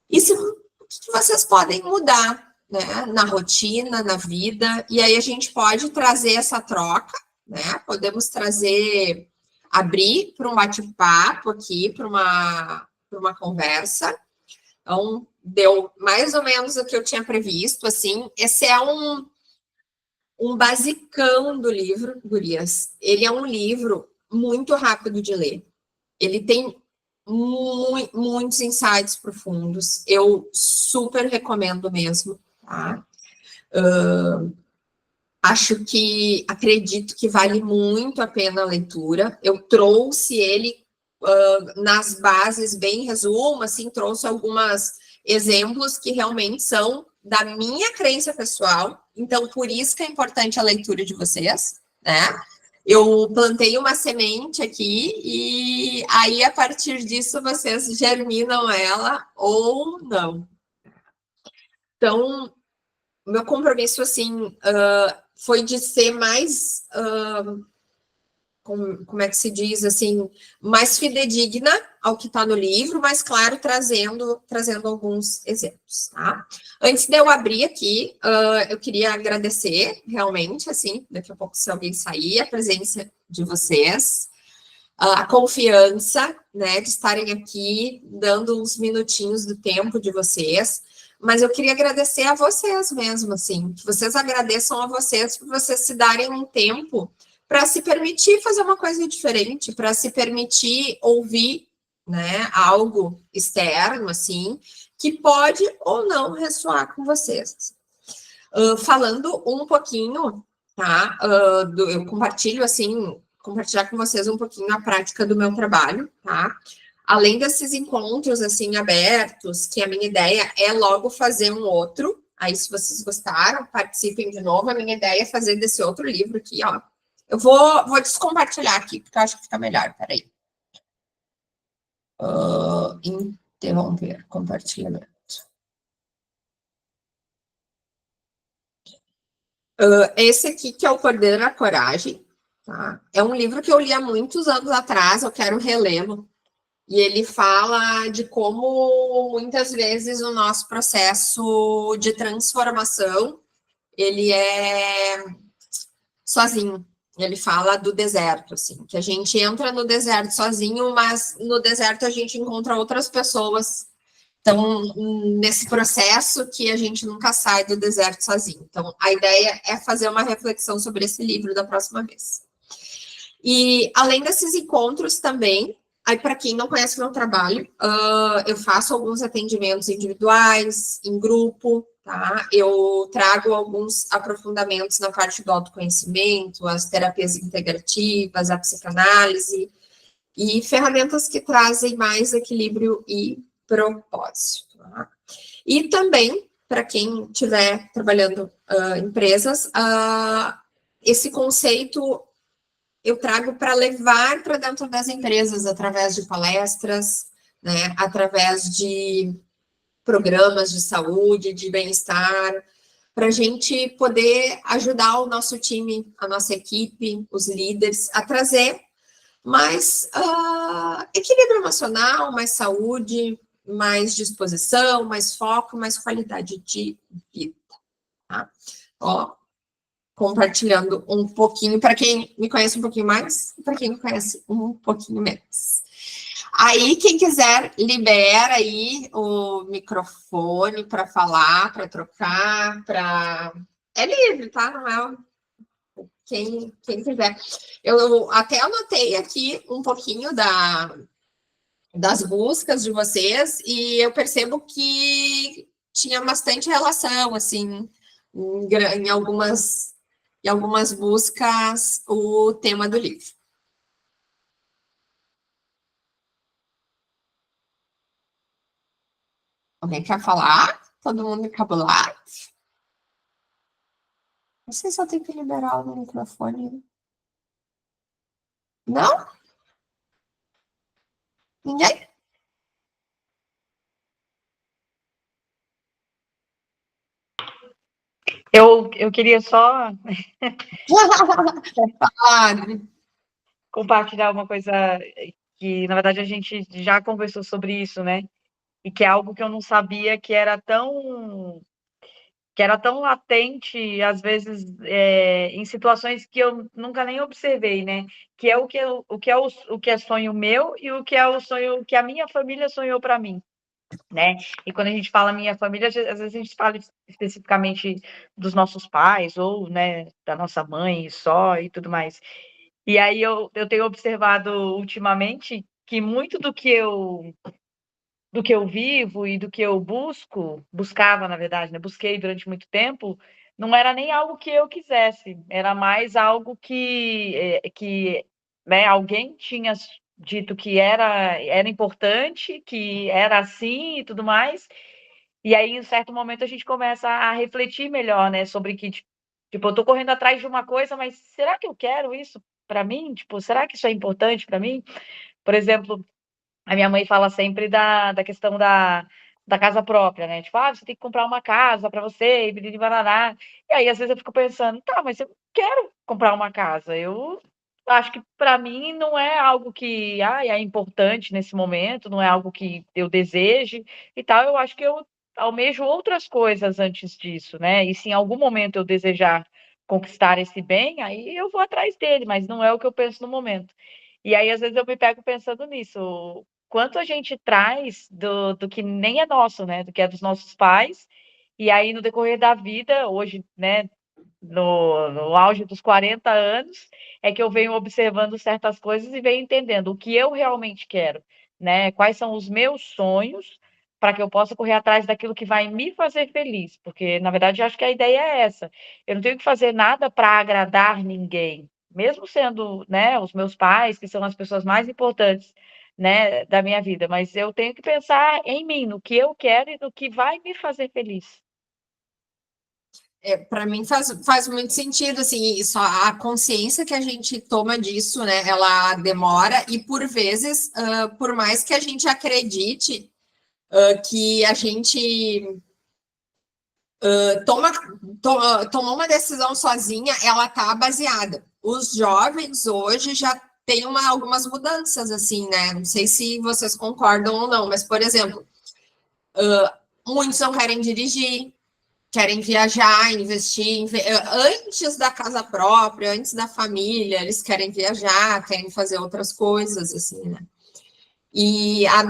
E o que vocês podem mudar, né? Na rotina, na vida? E aí a gente pode trazer essa troca, né? Podemos abrir para um bate-papo aqui, para uma conversa. Então, deu mais ou menos o que eu tinha previsto, assim. Esse é um basicão do livro, gurias. Ele é um livro muito rápido de ler. Ele tem muitos insights profundos. Eu super recomendo mesmo, tá? Acredito que vale muito a pena a leitura. Eu trouxe ele nas bases, bem em resumo, assim, trouxe alguns exemplos que realmente são da minha crença pessoal. Então, por isso que é importante a leitura de vocês, né? Eu plantei uma semente aqui e aí, a partir disso, vocês germinam ela ou não. Então, meu compromisso, assim, foi de ser mais, como é que se diz, assim, mais fidedigna ao que está no livro, mas, claro, trazendo alguns exemplos, tá? Antes de eu abrir aqui, eu queria agradecer, realmente, assim, daqui a pouco, se alguém sair, a presença de vocês, a confiança, né, de estarem aqui, dando uns minutinhos do tempo de vocês, mas eu queria agradecer a vocês mesmo, assim, que vocês agradeçam a vocês por vocês se darem um tempo para se permitir fazer uma coisa diferente, para se permitir ouvir, né, algo externo, assim, que pode ou não ressoar com vocês. Falando um pouquinho, tá, eu compartilho, assim, compartilhar com vocês um pouquinho a prática do meu trabalho, tá? Além desses encontros, assim, abertos, que a minha ideia é logo fazer um outro. Aí, se vocês gostaram, participem de novo. A minha ideia é fazer desse outro livro aqui, ó. Eu vou descompartilhar aqui, porque eu acho que fica melhor. Peraí. Interromper compartilhamento. Esse aqui, que é o Poder da Coragem, tá? É um livro que eu li há muitos anos atrás, eu quero relê-lo. E ele fala de como, muitas vezes, o nosso processo de transformação, ele é sozinho. Ele fala do deserto, assim, que a gente entra no deserto sozinho, mas no deserto a gente encontra outras pessoas. Então, nesse processo que a gente nunca sai do deserto sozinho. Então, a ideia é fazer uma reflexão sobre esse livro da próxima vez. E, além desses encontros também, aí, para quem não conhece o meu trabalho, eu faço alguns atendimentos individuais, em grupo, tá? Eu trago alguns aprofundamentos na parte do autoconhecimento, as terapias integrativas, a psicanálise, e ferramentas que trazem mais equilíbrio e propósito. Tá? E também, para quem estiver trabalhando em empresas, esse conceito eu trago para levar para dentro das empresas através de palestras, né, através de programas de saúde, de bem-estar, para a gente poder ajudar o nosso time, a nossa equipe, os líderes, a trazer mais equilíbrio emocional, mais saúde, mais disposição, mais foco, mais qualidade de vida. Tá? Ó, compartilhando um pouquinho, para quem me conhece um pouquinho mais, para quem me conhece um pouquinho menos. Aí, quem quiser, libera aí o microfone para falar, para trocar, para... É livre, tá? Não é quem quiser. Eu até anotei aqui um pouquinho das buscas de vocês e eu percebo que tinha bastante relação, assim, em algumas buscas, o tema do livro. Alguém quer falar? Todo mundo encabulado? Não sei se eu tenho que liberar o microfone. Não? Ninguém? Eu queria só Claro. compartilhar uma coisa que, na verdade, a gente já conversou sobre isso, né? E que é algo que eu não sabia que era tão latente, às vezes, em situações que eu nunca nem observei, né? Que é o que é sonho meu e o que é o sonho que a minha família sonhou para mim, né? E quando a gente fala minha família, às vezes a gente fala especificamente dos nossos pais ou, né, da nossa mãe só e tudo mais. E aí eu tenho observado ultimamente que muito do que eu vivo e do que eu buscava, na verdade, né? Busquei durante muito tempo, não era nem algo que eu quisesse, era mais algo que né, alguém tinha dito que era importante, que era assim e tudo mais. E aí, em um certo momento, a gente começa a refletir melhor, né, sobre que, tipo, eu tô correndo atrás de uma coisa, mas será que eu quero isso para mim? Tipo, será que isso é importante para mim? Por exemplo, a minha mãe fala sempre da questão da casa própria, né? Tipo, ah, você tem que comprar uma casa para você, e biriri barará. E aí, às vezes, eu fico pensando, tá, mas eu quero comprar uma casa. Eu acho que para mim não é algo que é importante nesse momento, não é algo que eu deseje e tal. Eu acho que eu almejo outras coisas antes disso, né? E se em algum momento eu desejar conquistar esse bem, aí eu vou atrás dele, mas não é o que eu penso no momento. E aí, às vezes, eu me pego pensando nisso, quanto a gente traz do que nem é nosso, né? Do que é dos nossos pais. E aí, no decorrer da vida, hoje, né, no auge dos 40 anos, é que eu venho observando certas coisas e venho entendendo o que eu realmente quero, né? Quais são os meus sonhos para que eu possa correr atrás daquilo que vai me fazer feliz, porque na verdade eu acho que a ideia é essa. Eu não tenho que fazer nada para agradar ninguém, mesmo sendo, né, os meus pais, que são as pessoas mais importantes, né, da minha vida, mas eu tenho que pensar em mim, no que eu quero e no que vai me fazer feliz. Para mim faz muito sentido, assim, isso, a consciência que a gente toma disso, né, ela demora e por vezes, por mais que a gente acredite que a gente tomou uma decisão sozinha, ela tá baseada. Os jovens hoje já têm algumas mudanças, assim, né, não sei se vocês concordam ou não, mas, por exemplo, muitos não querem dirigir, querem viajar, investir, antes da casa própria, antes da família, eles querem viajar, querem fazer outras coisas, assim, né? E a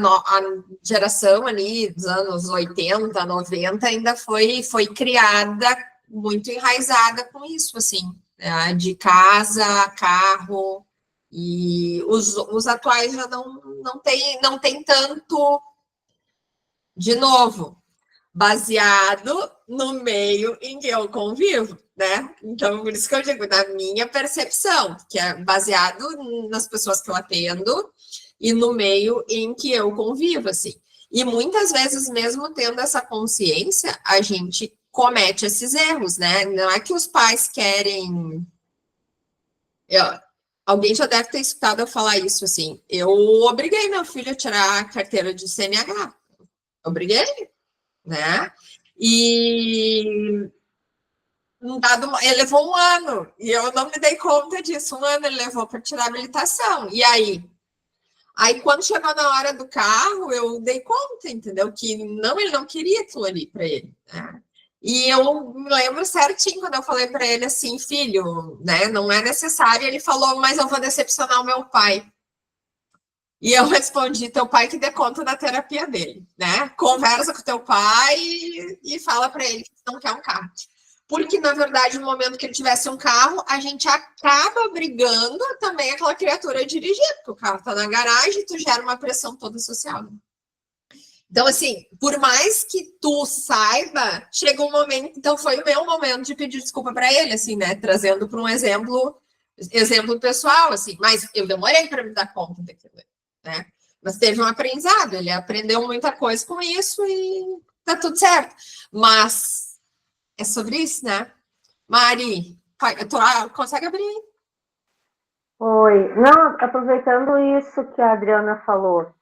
geração ali dos anos 80, 90 ainda foi criada muito enraizada com isso, assim, né? De casa, carro, e os atuais já não tem tanto, de novo, baseado no meio em que eu convivo, né? Então, por isso que eu digo, na minha percepção, que é baseado nas pessoas que eu atendo e no meio em que eu convivo, assim. E muitas vezes, mesmo tendo essa consciência, a gente comete esses erros, né? Não é que os pais querem. Eu, alguém já deve ter escutado eu falar isso, assim. Eu obriguei meu filho a tirar a carteira de CNH. Obriguei, né? E ele levou um ano e eu não me dei conta disso. Um ano ele levou para tirar a habilitação. E aí? Aí, quando chegou na hora do carro, eu dei conta, entendeu? Que não, ele não queria aquilo ali para ele. Né? E eu me lembro certinho quando eu falei para ele assim, filho, né? Não é necessário. Ele falou, mas eu vou decepcionar o meu pai. E eu respondi, teu pai que dê conta da terapia dele, né? Conversa com teu pai e fala para ele que não quer um carro. Porque, na verdade, no momento que ele tivesse um carro, a gente acaba brigando também aquela criatura a dirigir, porque o carro está na garagem e tu gera uma pressão toda social. Então, assim, por mais que tu saiba, chega um momento. Então, foi o meu momento de pedir desculpa para ele, assim, né? Trazendo para um exemplo pessoal, assim. Mas eu demorei para me dar conta daquilo, né? Mas teve um aprendizado, ele aprendeu muita coisa com isso e tá tudo certo. Mas é sobre isso, né? Mari, tu consegue abrir? Oi. Não, aproveitando isso que a Adriana falou,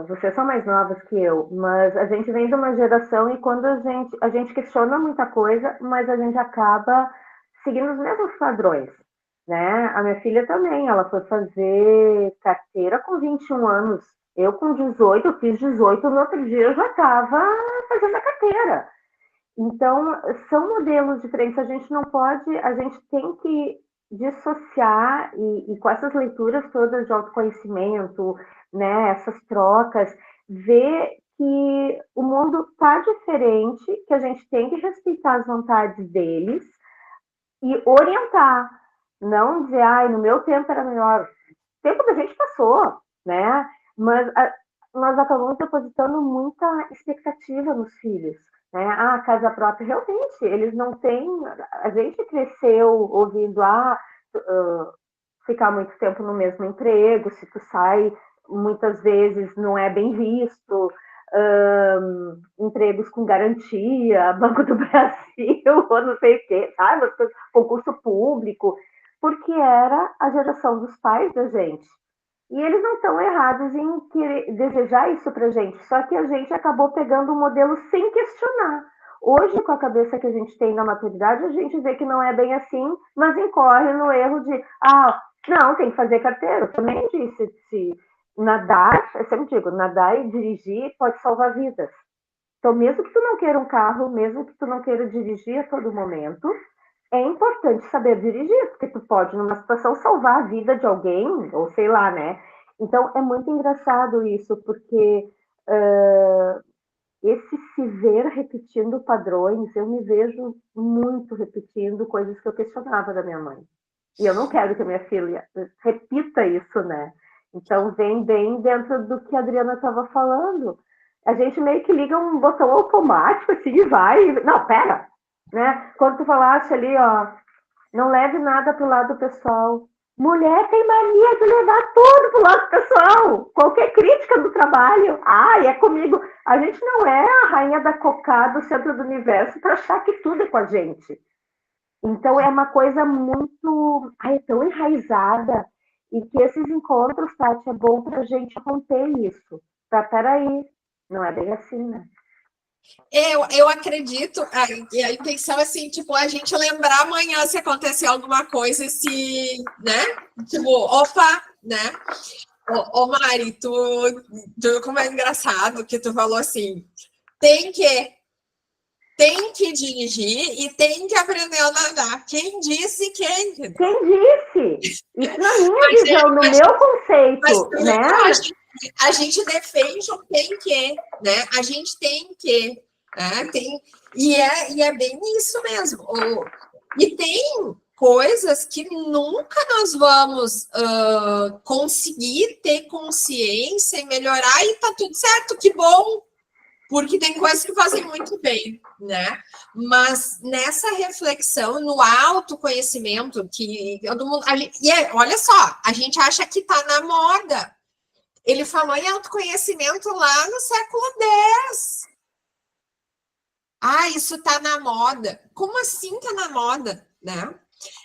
vocês são mais novas que eu, mas a gente vem de uma geração e quando a gente questiona muita coisa, mas a gente acaba seguindo os mesmos padrões, né? A minha filha também, ela foi fazer carteira com 21 anos. Eu com 18, eu fiz 18, no outro dia eu já estava fazendo a carteira. Então, são modelos diferentes, a gente não pode, a gente tem que dissociar e com essas leituras todas de autoconhecimento, né, essas trocas, ver que o mundo está diferente, que a gente tem que respeitar as vontades deles e orientar, não dizer, ai, no meu tempo era melhor. O tempo da gente passou, né? Mas nós acabamos depositando muita expectativa nos filhos. Né? Ah, casa própria, realmente, eles não têm. A gente cresceu ouvindo, ficar muito tempo no mesmo emprego, se tu sai, muitas vezes não é bem visto, empregos com garantia, Banco do Brasil, ou não sei o quê, sabe? Concurso público, porque era a geração dos pais da gente. E eles não estão errados em querer, desejar isso para a gente, só que a gente acabou pegando um modelo sem questionar. Hoje, com a cabeça que a gente tem na maturidade, a gente vê que não é bem assim, mas incorre no erro de, não, tem que fazer carteira. Eu também disse, se nadar, eu sempre digo, nadar e dirigir pode salvar vidas. Então, mesmo que tu não queira um carro, mesmo que tu não queira dirigir a todo momento, é importante saber dirigir, porque tu pode, numa situação, salvar a vida de alguém, ou sei lá, né? Então, é muito engraçado isso, porque esse se ver repetindo padrões, eu me vejo muito repetindo coisas que eu questionava da minha mãe. E eu não quero que a minha filha repita isso, né? Então, vem bem dentro do que a Adriana estava falando. A gente meio que liga um botão automático, assim, e vai. Não, pera! Né? Quando tu falaste ali, ó, não leve nada pro lado pessoal. Mulher tem mania de levar tudo pro lado pessoal. Qualquer crítica do trabalho. É comigo. A gente não é a rainha da cocada do centro do universo para achar que tudo é com a gente. Então, é uma coisa muito... é tão enraizada. E que esses encontros, Tati, é bom para a gente romper isso. Peraí, não é bem assim, né? Eu acredito, a intenção é assim, tipo, a gente lembrar amanhã se acontecer alguma coisa, se, né? Tipo, opa, né? Ô Mari, tu como é engraçado que tu falou assim, tem que dirigir e tem que aprender a nadar. Quem disse quem? Quem disse? Isso na minha visão, no meu conceito, né? A gente defende o tem que, né? A gente tem que, né? E é bem isso mesmo. E tem coisas que nunca nós vamos conseguir ter consciência e melhorar, e tá tudo certo, que bom, porque tem coisas que fazem muito bem, né? Mas nessa reflexão, no autoconhecimento, que todo mundo. Olha só, a gente acha que tá na moda. Ele falou em autoconhecimento lá no século X. Isso tá na moda. Como assim tá na moda, né?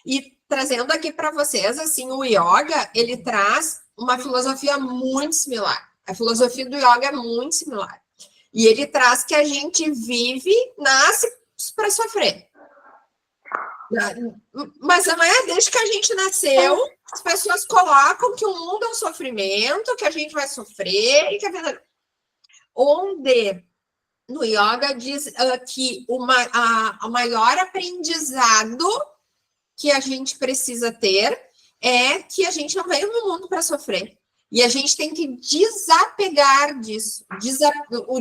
E trazendo aqui para vocês, assim, o yoga, ele traz uma filosofia muito similar. A filosofia do yoga é muito similar. E ele traz que a gente nasce para sofrer. Mas não é desde que a gente nasceu, as pessoas colocam que o mundo é um sofrimento, que a gente vai sofrer, e que a vida... Onde no yoga diz que o maior aprendizado que a gente precisa ter é que a gente não veio no mundo para sofrer. E a gente tem que desapegar disso,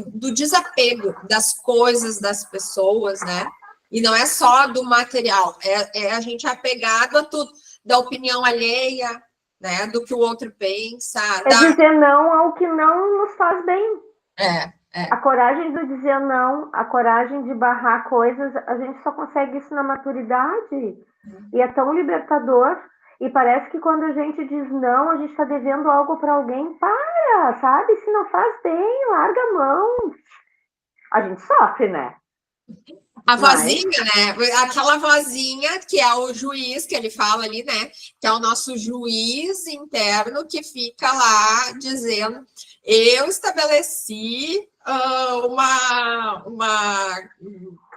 do desapego das coisas, das pessoas, né? E não é só do material, é a gente apegado a tudo, da opinião alheia, né? Do que o outro pensa. Dizer não ao que não nos faz bem. É. A coragem de dizer não, a coragem de barrar coisas, a gente só consegue isso na maturidade. E é tão libertador. E parece que quando a gente diz não, a gente está devendo algo para alguém. Para, sabe? Se não faz bem, larga a mão. A gente sofre, né? A vozinha, né? Aquela vozinha que é o juiz que ele fala ali, né? Que é o nosso juiz interno que fica lá dizendo: eu estabeleci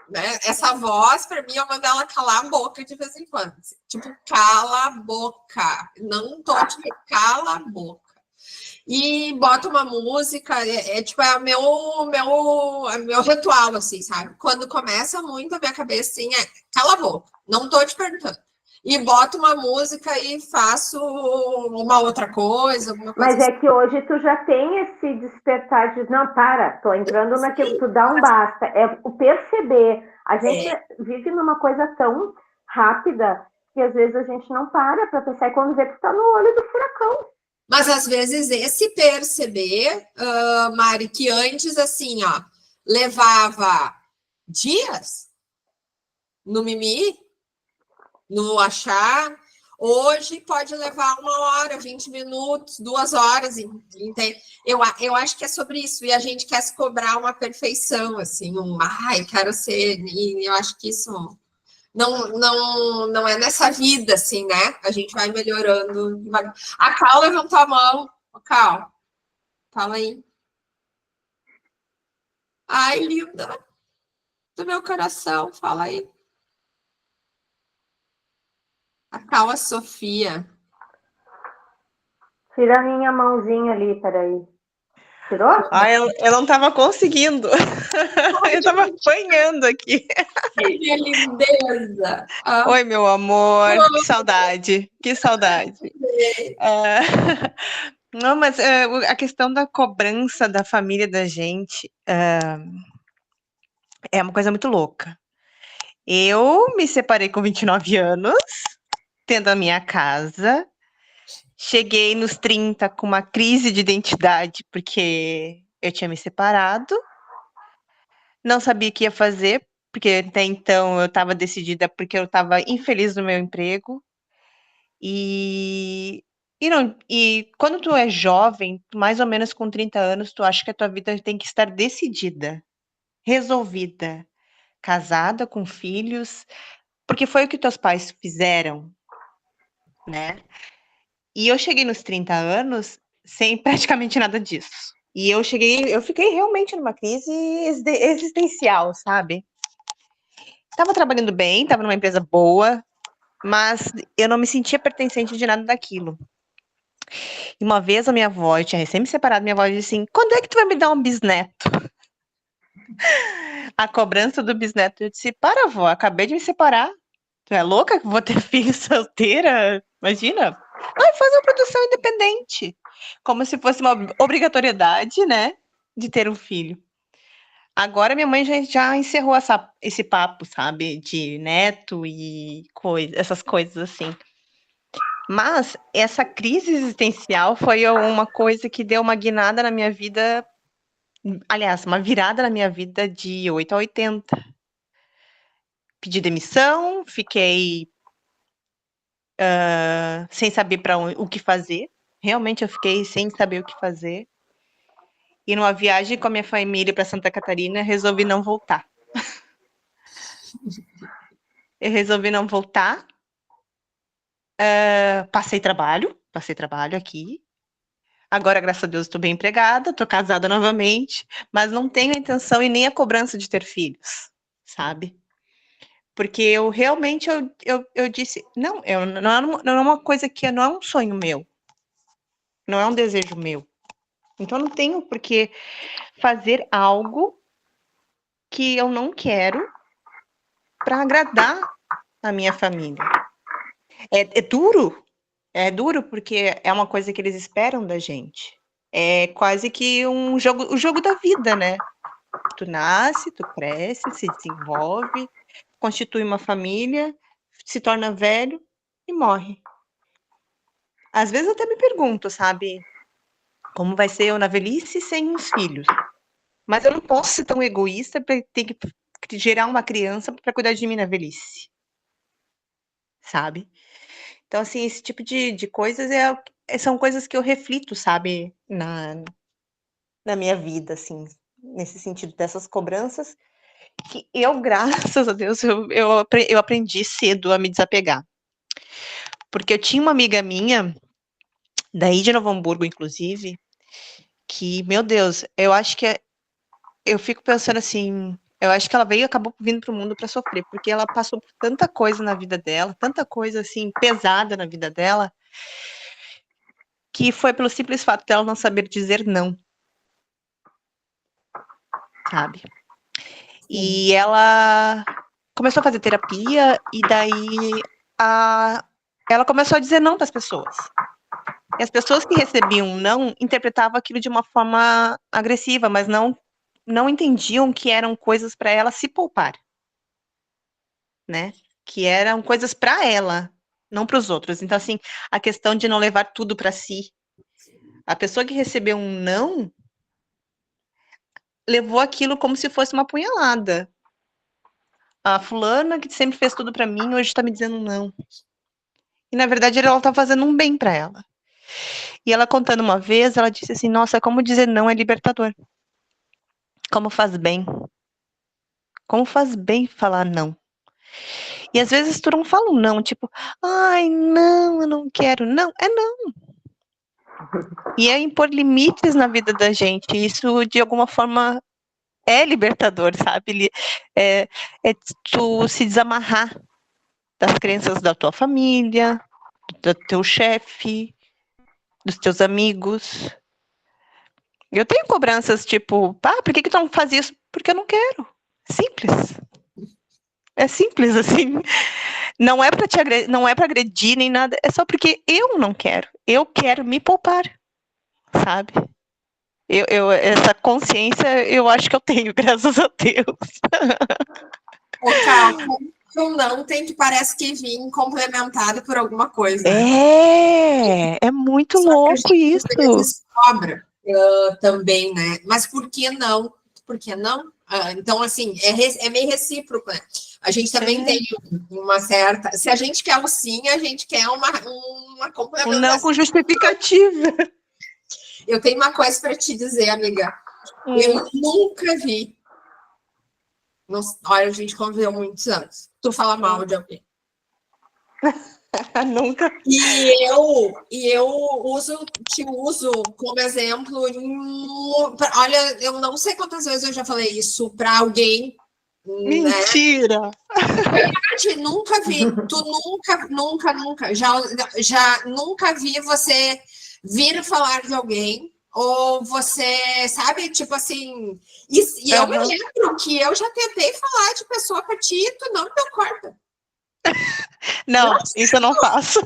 né, essa voz, para mim, eu mando ela calar a boca de vez em quando. Tipo, cala a boca. Não tô te cala a boca. E bota uma música, tipo, é meu ritual, assim, sabe? Quando começa muito a minha cabeça, assim, cala a boca, não tô te perguntando. E boto uma música e faço uma outra coisa, alguma coisa. Mas é que hoje tu já tem esse despertar de, não, para, tô entrando naquilo, tu dá um basta. É o perceber. A gente vive numa coisa tão rápida que às vezes a gente não para pensar, e quando vê, tu tá no olho do furacão. Mas às vezes esse perceber, Mari, que antes assim, ó, levava dias no mimi, no achar, hoje pode levar 1 hora, 20 minutos, 2 horas, entende? Eu acho que é sobre isso, e a gente quer se cobrar uma perfeição, assim, eu quero ser, e eu acho que isso não é nessa vida, assim, né? A gente vai melhorando. A Cal levantou a mão. Cal, fala aí. Ai, linda do meu coração, fala aí. A Cal, a Sofia. Tira a minha mãozinha ali, peraí. Tirou? Ah, eu não estava conseguindo. Eu estava apanhando aqui. Que lindeza. Oi, meu amor. Que saudade. Que saudade. Não, mas a questão da cobrança da família da gente é uma coisa muito louca. Eu me separei com 29 anos, tendo a minha casa. Cheguei nos 30 com uma crise de identidade, porque eu tinha me separado. Não sabia o que ia fazer, porque até então eu estava decidida porque eu estava infeliz no meu emprego. E quando tu é jovem, mais ou menos com 30 anos, tu acha que a tua vida tem que estar decidida, resolvida, casada, com filhos, porque foi o que teus pais fizeram, né? E eu cheguei nos 30 anos sem praticamente nada disso. E eu fiquei realmente numa crise existencial, sabe? Tava trabalhando bem, tava numa empresa boa, mas eu não me sentia pertencente de nada daquilo. E uma vez a minha avó, eu tinha recém me separado, minha avó disse assim: quando é que tu vai me dar um bisneto? A cobrança do bisneto. Eu disse: para, avó, acabei de me separar. Tu é louca que vou ter filho solteira? Imagina. Vai fazer uma produção independente. Como se fosse uma obrigatoriedade, né? De ter um filho. Agora minha mãe já encerrou esse papo, sabe? De neto e essas coisas assim. Mas essa crise existencial foi uma coisa que deu uma guinada na minha vida, aliás, uma virada na minha vida de 8 a 80. Pedi demissão, fiquei sem saber o que fazer. Realmente eu fiquei sem saber o que fazer. E numa viagem com a minha família para Santa Catarina, resolvi não voltar. Eu resolvi não voltar. Passei trabalho aqui. Agora, graças a Deus, estou bem empregada, estou casada novamente, mas não tenho a intenção e nem a cobrança de ter filhos, sabe? Porque eu realmente, eu disse, não é uma coisa que não é um sonho meu, não é um desejo meu. Então, não tenho por que fazer algo que eu não quero para agradar a minha família. É duro porque é uma coisa que eles esperam da gente. É quase que o jogo da vida, né? Tu nasce, tu cresce, se desenvolve, constitui uma família, se torna velho e morre. Às vezes eu até me pergunto, sabe, como vai ser eu na velhice sem os filhos? Mas eu não posso ser tão egoísta para ter que gerar uma criança para cuidar de mim na velhice, sabe? Então, assim, esse tipo de coisas são coisas que eu reflito, sabe, na minha vida, assim, nesse sentido dessas cobranças que eu, graças a Deus, eu aprendi cedo a me desapegar. Porque eu tinha uma amiga minha, daí de Novo Hamburgo, inclusive, que, meu Deus, eu acho que eu fico pensando assim, eu acho que ela acabou vindo pro mundo para sofrer, porque ela passou por tanta coisa na vida dela, tanta coisa assim pesada na vida dela, que foi pelo simples fato dela não saber dizer não, sabe? E ela começou a fazer terapia e daí ela começou a dizer não para as pessoas. E as pessoas que recebiam não interpretavam aquilo de uma forma agressiva, mas não entendiam que eram coisas para ela se poupar, né? Que eram coisas para ela, não para os outros. Então, assim, a questão de não levar tudo para si. A pessoa que recebeu um não levou aquilo como se fosse uma punhalada. A fulana que sempre fez tudo para mim hoje está me dizendo não. E na verdade ela tá fazendo um bem para ela. E ela contando uma vez, ela disse assim: "Nossa, como dizer não é libertador. Como faz bem. Como faz bem falar não." E às vezes tu não fala um não, tipo, ai, não, eu não quero. Não, é não. E é impor limites na vida da gente. Isso, de alguma forma, é libertador, sabe? É tu se desamarrar das crenças da tua família, do teu chefe, dos teus amigos. Eu tenho cobranças, tipo, por que tu não faz isso? Porque eu não quero. Simples. É simples, assim. Não é para te agredir, não é para agredir nem nada, é só porque eu não quero. Eu quero me poupar, sabe? Essa consciência eu acho que eu tenho, graças a Deus. O cálculo não tem que parece que vir complementado por alguma coisa. É muito Só que a louco gente, isso. às vezes cobra também, né? Mas por que não? Por que não? Então, assim, é meio recíproco, né? A gente também tem uma certa. Se a gente quer o sim, a gente quer uma complementação. Não com justificativa. Eu tenho uma coisa para te dizer, amiga. Eu nunca vi. Olha, a gente conviveu muitos anos. Tu fala mal de alguém. Nunca. E eu te uso como exemplo. Olha, eu não sei quantas vezes eu já falei isso para alguém. Mentira! Né? Nunca vi. Tu nunca. Já nunca vi você vir falar de alguém. Ou você, sabe, tipo assim. E eu me lembro que eu já tentei falar de pessoa para ti e tu não me deu corda. Não, isso eu não faço.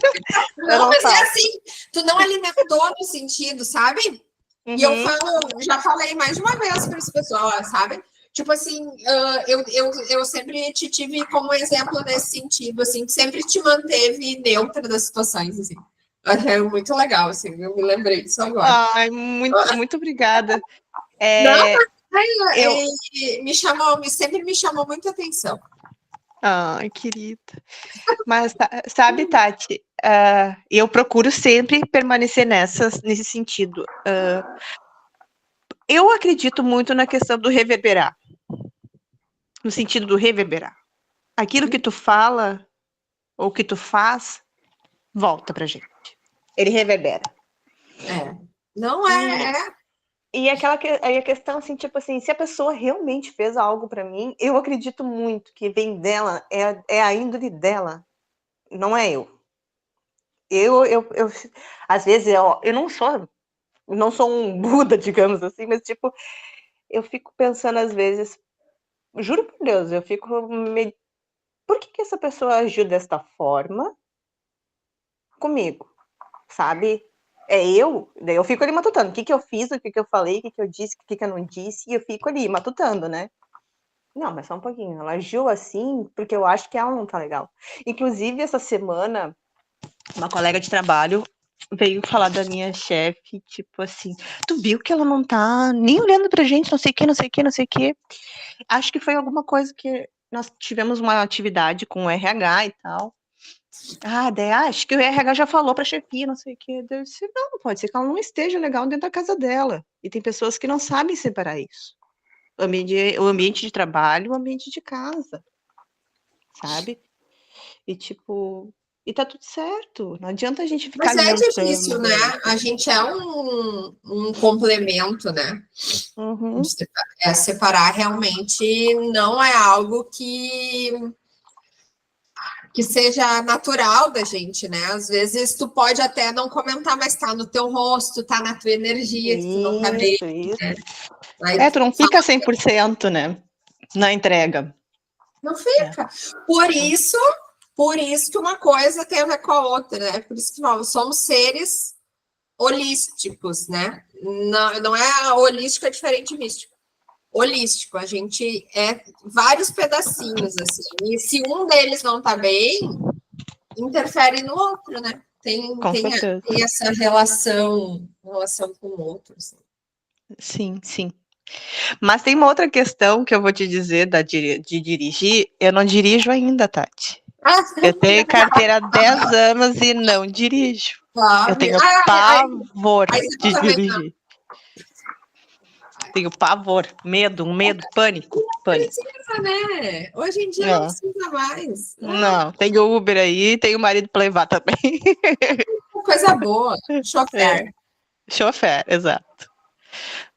Não, mas é assim, tu não alimentou no sentido, sabe? E eu já falei mais de uma vez para esse pessoal, sabe? Tipo assim, eu sempre te tive como exemplo nesse sentido, assim, que sempre te manteve neutra das situações, assim. É muito legal, assim, eu me lembrei disso agora. Ai, muito obrigada. Sempre me chamou muita atenção. Ai, querida. Mas, sabe, Tati, eu procuro sempre permanecer nesse sentido. Eu acredito muito na questão do reverberar. No sentido do reverberar. Aquilo que tu fala ou que tu faz, volta pra gente. Ele reverbera. Não é. E aí a questão, assim, tipo assim, se a pessoa realmente fez algo pra mim, eu acredito muito que vem dela, é a índole dela, não é eu. Às vezes, eu não sou um Buda, digamos assim, mas, tipo, eu fico pensando às vezes, juro por Deus, eu fico por que essa pessoa agiu desta forma comigo, sabe? Daí eu fico ali matutando, o que eu fiz, o que eu falei, o que eu disse, o que eu não disse, e eu fico ali matutando, né? Não, mas só um pouquinho, ela agiu assim porque eu acho que ela não tá legal. Inclusive, essa semana, uma colega de trabalho veio falar da minha chefe, tipo assim, tu viu que ela não tá nem olhando pra gente, não sei o que, não sei o que, não sei o que. Acho que foi alguma coisa que nós tivemos uma atividade com o RH e tal. Daí, acho que o RH já falou pra chefia, não sei o que. Eu disse, não pode ser que ela não esteja legal dentro da casa dela. E tem pessoas que não sabem separar isso. o ambiente de trabalho, o ambiente de casa, sabe? E tipo, e tá tudo certo. Não adianta a gente ficar Mas é alimentando. difícil, né? A gente é um complemento, né? Uhum. Separar realmente não é algo que seja natural da gente, né? Às vezes tu pode até não comentar, mas tá no teu rosto, tá na tua energia, que tu não tá bem. Isso. Né? Aí, Tu não fica 100%, né? Na entrega. não fica. Por isso que uma coisa tem a ver com a outra, né? Por isso que nós somos seres holísticos, né? Não é holístico, é diferente de místico. Holístico, a gente é vários pedacinhos, assim. E se um deles não tá bem, interfere no outro, né? Tem essa relação com o outro. Assim. Sim, sim. Mas tem uma outra questão que eu vou te dizer de dirigir. Eu não dirijo ainda, Tati. Eu tenho carteira há 10 anos e não dirijo. Eu tenho pavor de dirigir. Tenho pavor, medo, pânico. Precisa, né? Hoje em dia não precisa mais. Não, tenho Uber aí, tenho marido para levar também. Coisa boa, chofer. Chofer, exato.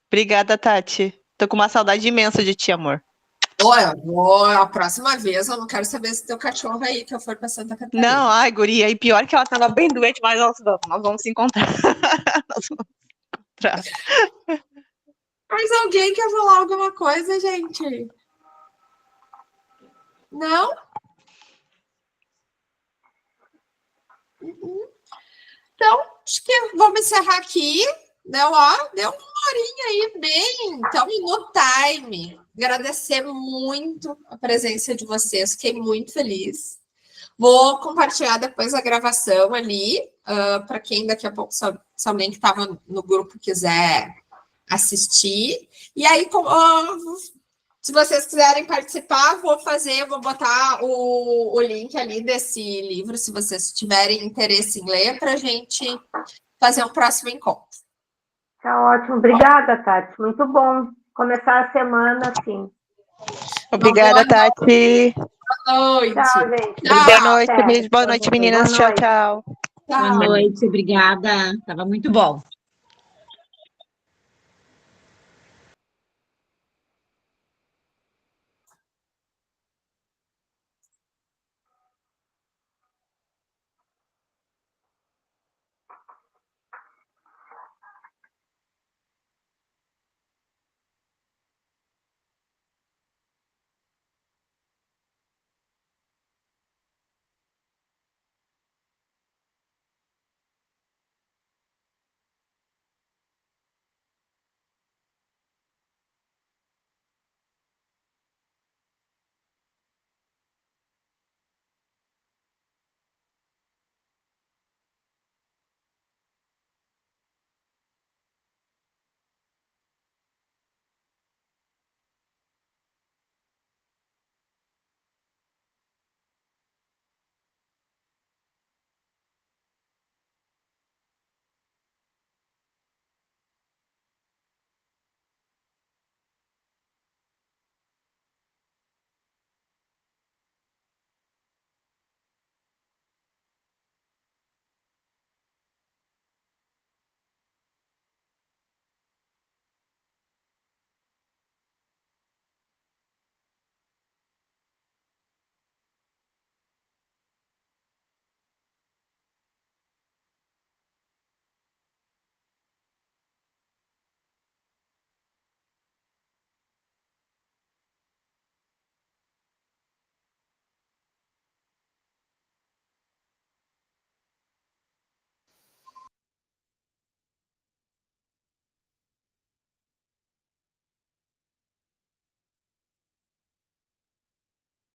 Obrigada, Tati. Tô com uma saudade imensa de ti, amor. Olha, a próxima vez eu não quero saber se teu cachorro aí que eu for para Santa Catarina. Não, ai, guria, e pior que ela tava bem doente, mas nós vamos se encontrar. Nós vamos se encontrar. Mas alguém quer falar alguma coisa, gente? Não? Então, acho que vamos encerrar aqui. Deu uma horinha aí, bem. Estamos no time. Agradecer muito a presença de vocês. Fiquei muito feliz. Vou compartilhar depois a gravação ali, para quem daqui a pouco, se alguém que estava no grupo quiser assistir. E aí, se vocês quiserem participar, vou botar o link ali desse livro, se vocês tiverem interesse em ler, para a gente fazer um próximo encontro. Tá ótimo. Obrigada, Tati. Muito bom começar a semana assim. Obrigada, Tati. Boa noite. Tchau, gente. Boa noite, meninas. Tchau, tchau. Boa noite, obrigada. Tava muito bom.